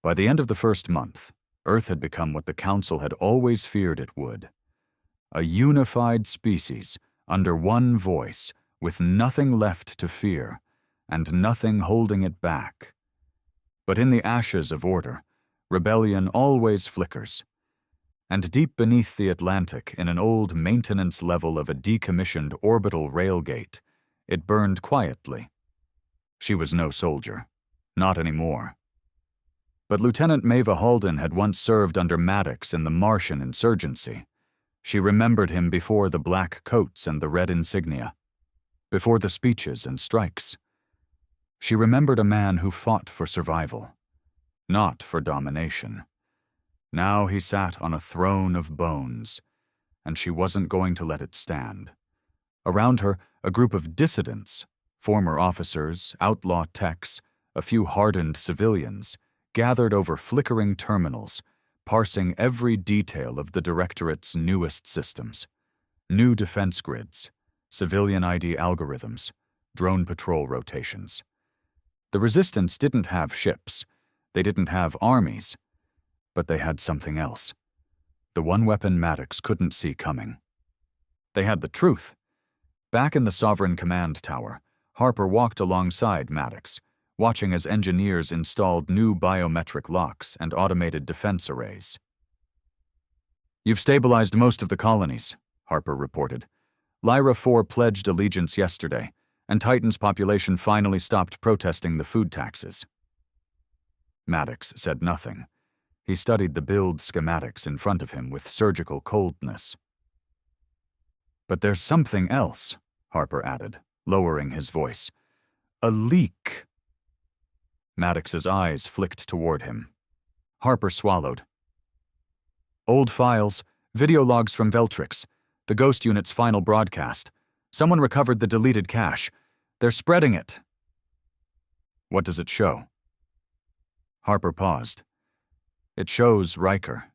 By the end of the first month, Earth had become what the Council had always feared it would. A unified species, under one voice, with nothing left to fear, and nothing holding it back. But in the ashes of order, rebellion always flickers. And deep beneath the Atlantic, in an old maintenance level of a decommissioned orbital railgate, it burned quietly. She was no soldier. Not anymore. But Lieutenant Maeva Halden had once served under Maddox in the Martian insurgency. She remembered him before the black coats and the red insignia, before the speeches and strikes. She remembered a man who fought for survival, not for domination. Now he sat on a throne of bones, and she wasn't going to let it stand. Around her, a group of dissidents, former officers, outlaw techs, a few hardened civilians, gathered over flickering terminals, parsing every detail of the Directorate's newest systems. New defense grids, civilian ID algorithms, drone patrol rotations. The Resistance didn't have ships. They didn't have armies. But they had something else. The one weapon Maddox couldn't see coming. They had the truth. Back in the Sovereign Command Tower, Harper walked alongside Maddox, watching as engineers installed new biometric locks and automated defense arrays. "You've stabilized most of the colonies," Harper reported. "Lyra 4 pledged allegiance yesterday, and Titan's population finally stopped protesting the food taxes." Maddox said nothing. He studied the build schematics in front of him with surgical coldness. "But there's something else," Harper added, lowering his voice. "A leak." Maddox's eyes flicked toward him. Harper swallowed. "Old files, video logs from Veltrix, the Ghost Unit's final broadcast. Someone recovered the deleted cache. They're spreading it." "What does it show?" Harper paused. "It shows Riker,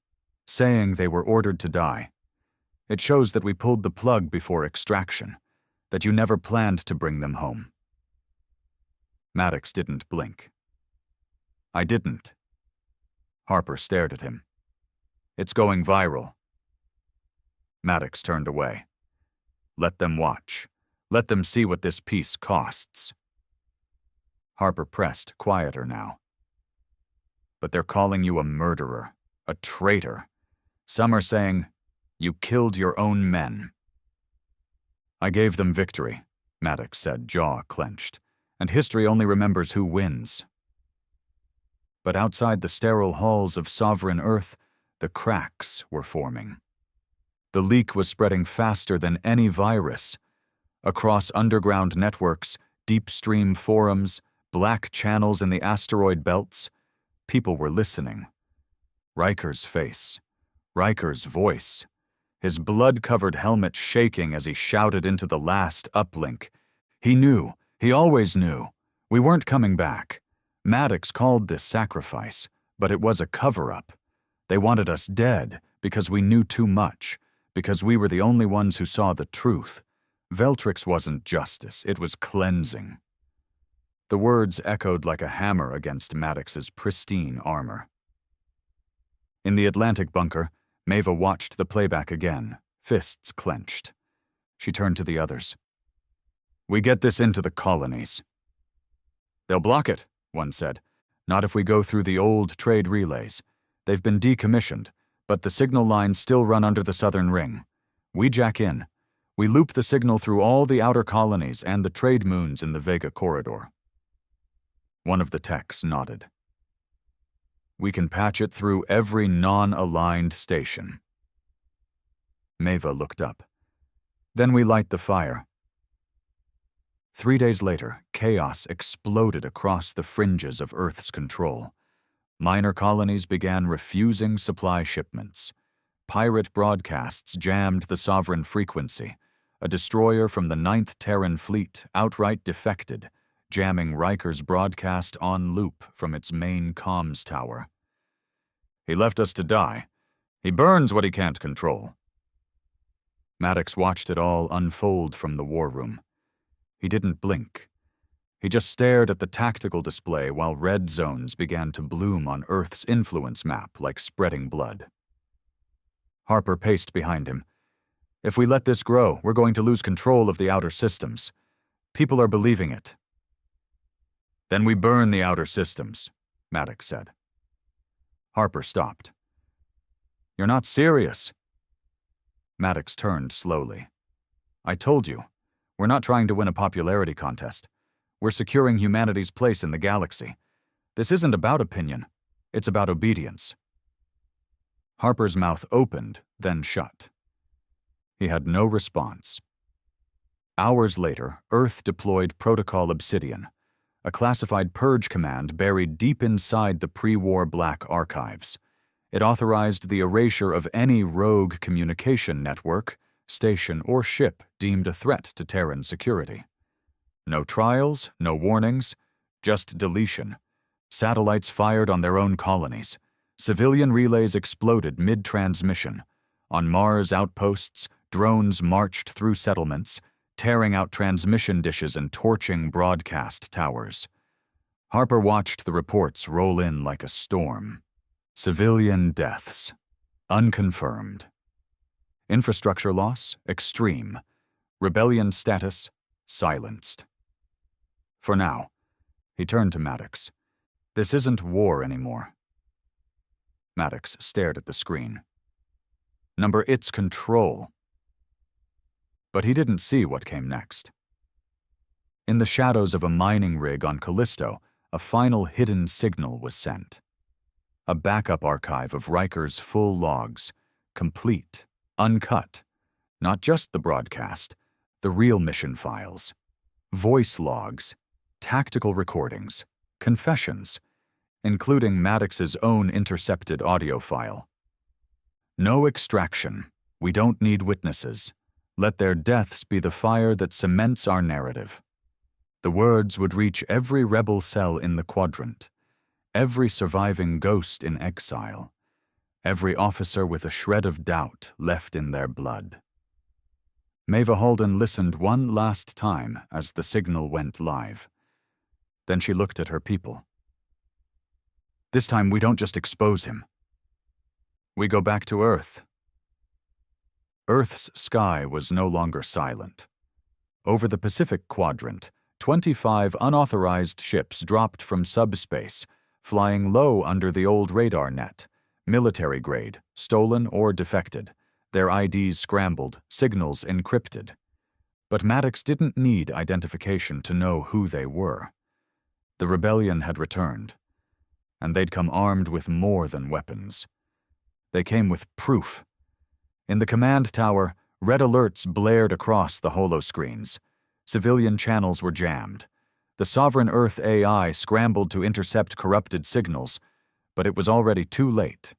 saying they were ordered to die. It shows that we pulled the plug before extraction, that you never planned to bring them home." Maddox didn't blink. "I didn't." Harper stared at him. "It's going viral." Maddox turned away. "Let them watch. Let them see what this piece costs." Harper pressed, quieter now. "But they're calling you a murderer, a traitor. Some are saying, you killed your own men." "I gave them victory," Maddox said, jaw clenched, "and history only remembers who wins." But outside the sterile halls of Sovereign Earth, the cracks were forming. The leak was spreading faster than any virus. Across underground networks, deep stream forums, black channels in the asteroid belts, people were listening. Riker's face, Riker's voice, his blood-covered helmet shaking as he shouted into the last uplink. He knew, he always knew. We weren't coming back. Maddox called this sacrifice, but it was a cover-up. They wanted us dead because we knew too much, because we were the only ones who saw the truth. Veltrix wasn't justice, it was cleansing. The words echoed like a hammer against Maddox's pristine armor. In the Atlantic bunker, Maeva watched the playback again, fists clenched. She turned to the others. "We get this into the colonies." "They'll block it," one said. "Not if we go through the old trade relays. They've been decommissioned, but the signal lines still run under the southern ring. We jack in. We loop the signal through all the outer colonies and the trade moons in the Vega corridor." One of the techs nodded. "We can patch it through every non-aligned station." Maeva looked up. "Then we light the fire." 3 days later, chaos exploded across the fringes of Earth's control. Minor colonies began refusing supply shipments. Pirate broadcasts jammed the Sovereign frequency. A destroyer from the 9th Terran Fleet outright defected, jamming Riker's broadcast on loop from its main comms tower. "He left us to die. He burns what he can't control." Maddox watched it all unfold from the war room. He didn't blink. He just stared at the tactical display while red zones began to bloom on Earth's influence map like spreading blood. Harper paced behind him. "If we let this grow, we're going to lose control of the outer systems. People are believing it." "Then we burn the outer systems," Maddox said. Harper stopped. "You're not serious." Maddox turned slowly. "I told you, we're not trying to win a popularity contest. We're securing humanity's place in the galaxy. This isn't about opinion. It's about obedience." Harper's mouth opened, then shut. He had no response. Hours later, Earth deployed Protocol Obsidian, a classified purge command buried deep inside the pre-war Black Archives. It authorized the erasure of any rogue communication network, station, or ship deemed a threat to Terran security. No trials, no warnings, just deletion. Satellites fired on their own colonies. Civilian relays exploded mid-transmission. On Mars outposts, drones marched through settlements, tearing out transmission dishes and torching broadcast towers. Harper watched the reports roll in like a storm. Civilian deaths. Unconfirmed. Infrastructure loss, extreme. Rebellion status, silenced. For now. He turned to Maddox. This isn't war anymore. Maddox stared at the screen. Number, it's control. But he didn't see what came next. In the shadows of a mining rig on Callisto, a final hidden signal was sent. A backup archive of Riker's full logs, complete, uncut. Not just the broadcast, the real mission files. Voice logs, tactical recordings, confessions, including Maddox's own intercepted audio file. No extraction. We don't need witnesses. Let their deaths be the fire that cements our narrative. The words would reach every rebel cell in the quadrant, every surviving ghost in exile, every officer with a shred of doubt left in their blood. Maeva Halden listened one last time as the signal went live. Then she looked at her people. This time we don't just expose him. We go back to Earth. Earth's sky was no longer silent. Over the Pacific quadrant, 25 unauthorized ships dropped from subspace, flying low under the old radar net, military grade, stolen or defected, their IDs scrambled, signals encrypted. But Maddox didn't need identification to know who they were. The rebellion had returned, and they'd come armed with more than weapons. They came with proof. In the command tower, red alerts blared across the holoscreens. Civilian channels were jammed. The Sovereign Earth AI scrambled to intercept corrupted signals, but it was already too late.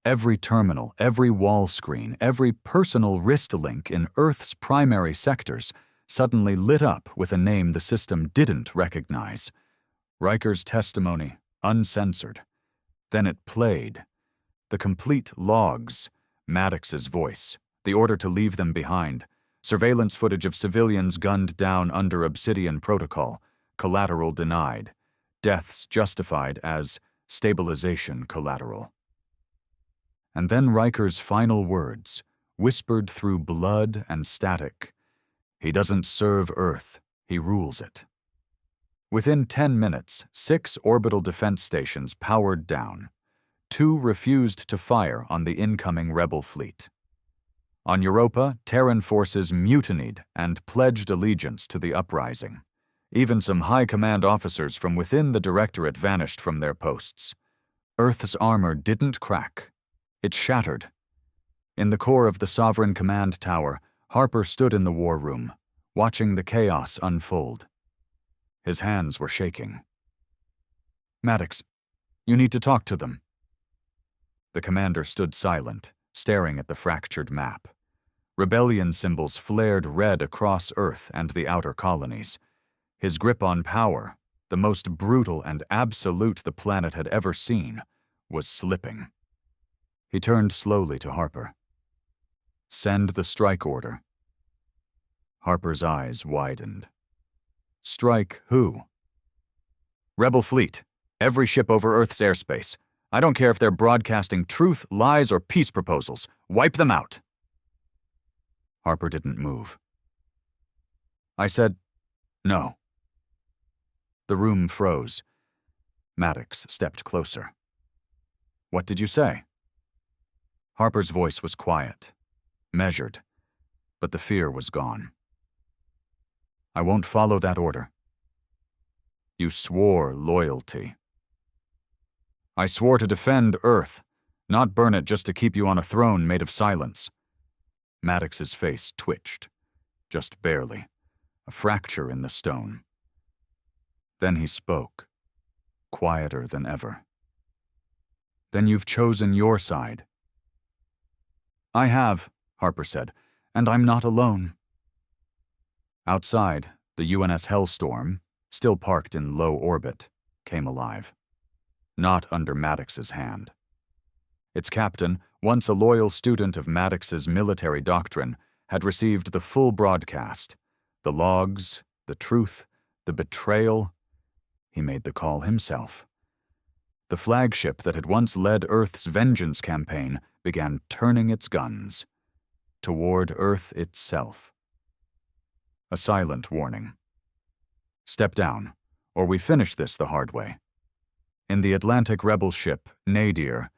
Every terminal, every wall screen, every personal wrist link in Earth's primary sectors suddenly lit up with a name the system didn't recognize. Riker's testimony, uncensored. Then it played. The complete logs, Maddox's voice, the order to leave them behind, surveillance footage of civilians gunned down under Obsidian Protocol, collateral denied, deaths justified as stabilization collateral. And then Riker's final words, whispered through blood and static. He doesn't serve Earth, he rules it. Within 10 minutes, 6 orbital defense stations powered down. 2 refused to fire on the incoming rebel fleet. On Europa, Terran forces mutinied and pledged allegiance to the uprising. Even some high command officers from within the Directorate vanished from their posts. Earth's armor didn't crack. It shattered. In the core of the Sovereign Command Tower, Harper stood in the war room, watching the chaos unfold. His hands were shaking. Maddox, you need to talk to them. The commander stood silent, staring at the fractured map. Rebellion symbols flared red across Earth and the outer colonies. His grip on power, the most brutal and absolute the planet had ever seen, was slipping. He turned slowly to Harper. Send the strike order. Harper's eyes widened. Strike who? Rebel fleet. Every ship over Earth's airspace. I don't care if they're broadcasting truth, lies, or peace proposals. Wipe them out. Harper didn't move. I said, no. The room froze. Maddox stepped closer. What did you say? Harper's voice was quiet, measured, but the fear was gone. I won't follow that order. You swore loyalty. I swore to defend Earth, not burn it just to keep you on a throne made of silence. Maddox's face twitched, just barely, a fracture in the stone. Then he spoke, quieter than ever. Then you've chosen your side. I have, Harper said, and I'm not alone. Outside, the UNS Hellstorm, still parked in low orbit, came alive. Not under Maddox's hand. Its captain, once a loyal student of Maddox's military doctrine, had received the full broadcast, the logs, the truth, the betrayal. He made the call himself. The flagship that had once led Earth's vengeance campaign began turning its guns toward Earth itself. A silent warning. Step down, or we finish this the hard way. In the Atlantic rebel ship, Nadir,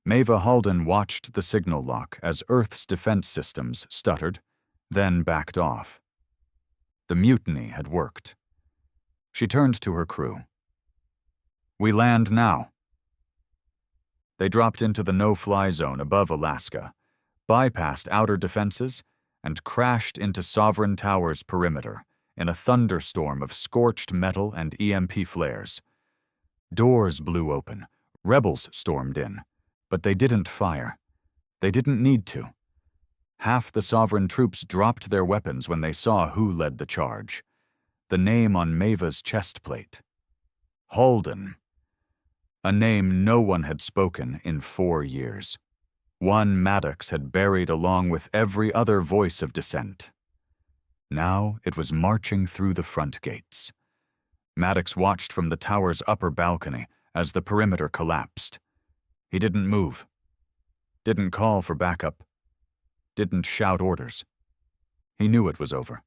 Maeva Halden watched the signal lock as Earth's defense systems stuttered, then backed off. The mutiny had worked. She turned to her crew. "We land now." They dropped into the no-fly zone above Alaska, bypassed outer defenses, and crashed into Sovereign Tower's perimeter in a thunderstorm of scorched metal and EMP flares. Doors blew open, rebels stormed in, but they didn't fire. They didn't need to. Half the Sovereign troops dropped their weapons when they saw who led the charge. The name on Maeva's chest plate. Halden. A name no one had spoken in 4 years. One Maddox had buried along with every other voice of dissent. Now it was marching through the front gates. Maddox watched from the tower's upper balcony as the perimeter collapsed. He didn't move. Didn't call for backup. Didn't shout orders. He knew it was over.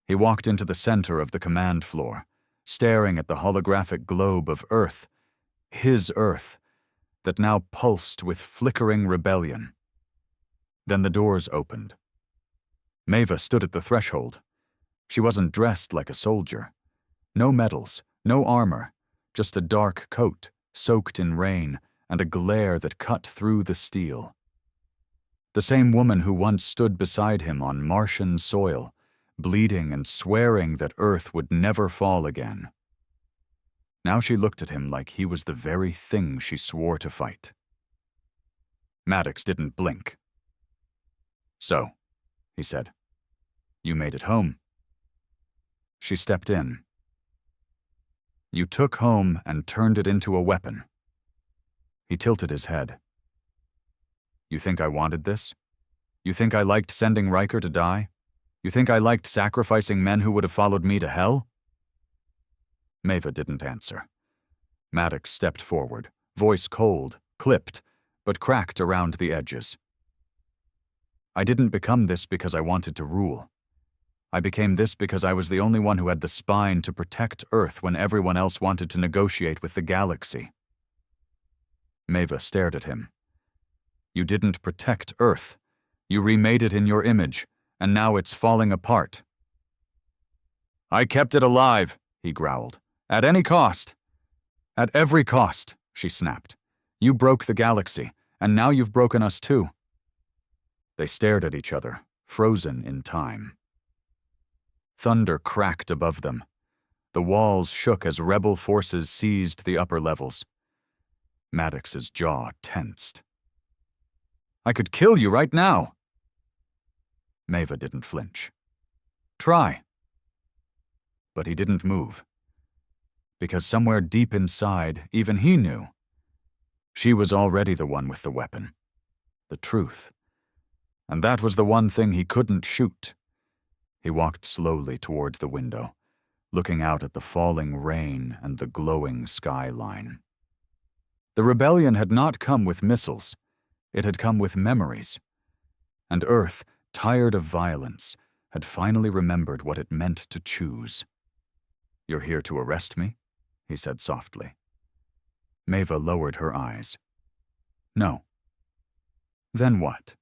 He walked into the center of the command floor, staring at the holographic globe of Earth, his Earth, that now pulsed with flickering rebellion. Then the doors opened. Maeva stood at the threshold. She wasn't dressed like a soldier. No medals, no armor, just a dark coat, soaked in rain, and a glare that cut through the steel. The same woman who once stood beside him on Martian soil, bleeding and swearing that Earth would never fall again. Now she looked at him like he was the very thing she swore to fight. Maddox didn't blink. "So," he said, "you made it home." She stepped in. "You took home and turned it into a weapon." He tilted his head. "You think I wanted this? You think I liked sending Riker to die? You think I liked sacrificing men who would have followed me to hell?" Maeva didn't answer. Maddox stepped forward, voice cold, clipped, but cracked around the edges. "I didn't become this because I wanted to rule. I became this because I was the only one who had the spine to protect Earth when everyone else wanted to negotiate with the galaxy." Maeva stared at him. "You didn't protect Earth. You remade it in your image, and now it's falling apart." "I kept it alive," he growled. "At any cost." "At every cost," she snapped. "You broke the galaxy, and now you've broken us too." They stared at each other, frozen in time. Thunder cracked above them. The walls shook as rebel forces seized the upper levels. Maddox's jaw tensed. "I could kill you right now." Maeva didn't flinch. "Try." But he didn't move. Because somewhere deep inside, even he knew. She was already the one with the weapon. The truth. And that was the one thing he couldn't shoot. He walked slowly toward the window, looking out at the falling rain and the glowing skyline. The rebellion had not come with missiles. It had come with memories. And Earth, tired of violence, had finally remembered what it meant to choose. "You're here to arrest me?" he said softly. Maeva lowered her eyes. "No." "Then what?"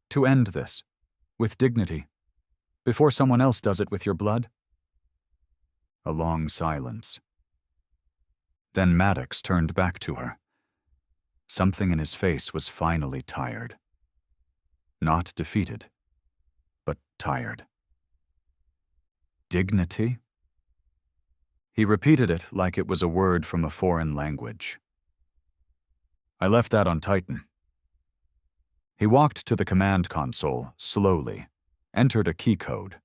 "To end this, with dignity, before someone else does it with your blood." A long silence. Then Maddox turned back to her. Something in his face was finally tired. Not defeated, but tired. "Dignity?" He repeated it like it was a word from a foreign language. "I left that on Titan." He walked to the command console, slowly, entered a key code.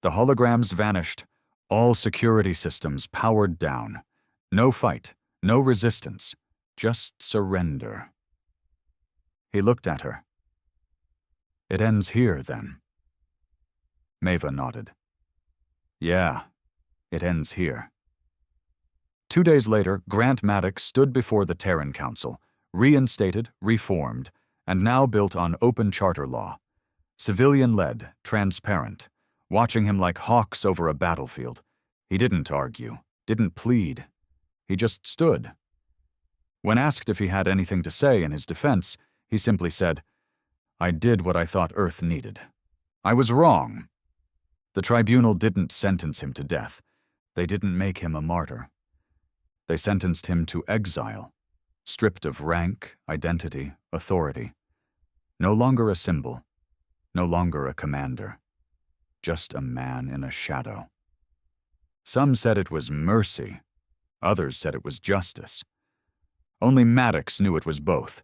The holograms vanished, all security systems powered down. No fight, no resistance, just surrender. He looked at her. "It ends here, then." Maeva nodded. "Yeah, it ends here." 2 days later, Grant Maddox stood before the Terran Council, reinstated, reformed, and now built on open charter law. Civilian-led, transparent, watching him like hawks over a battlefield. He didn't argue, didn't plead. He just stood. When asked if he had anything to say in his defense, he simply said, "I did what I thought Earth needed. I was wrong." The tribunal didn't sentence him to death. They didn't make him a martyr. They sentenced him to exile, stripped of rank, identity, authority. No longer a symbol, no longer a commander, just a man in a shadow. Some said it was mercy, others said it was justice. Only Maddox knew it was both.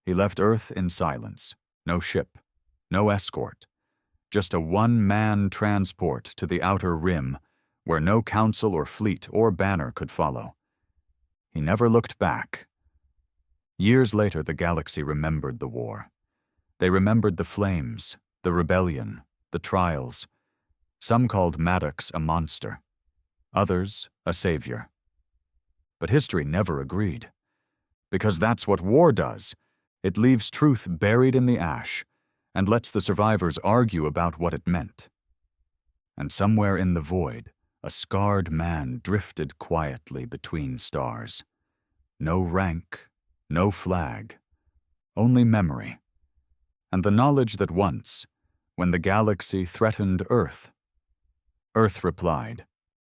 He left Earth in silence, no ship, no escort, just a one-man transport to the outer rim where no council or fleet or banner could follow. He never looked back. Years later, the galaxy remembered the war. They remembered the flames, the rebellion, the trials. Some called Maddox a monster, others a savior. But history never agreed. Because that's what war does. It leaves truth buried in the ash and lets the survivors argue about what it meant. And somewhere in the void, a scarred man drifted quietly between stars. No rank, no flag, only memory, and the knowledge that once, when the galaxy threatened Earth, Earth replied,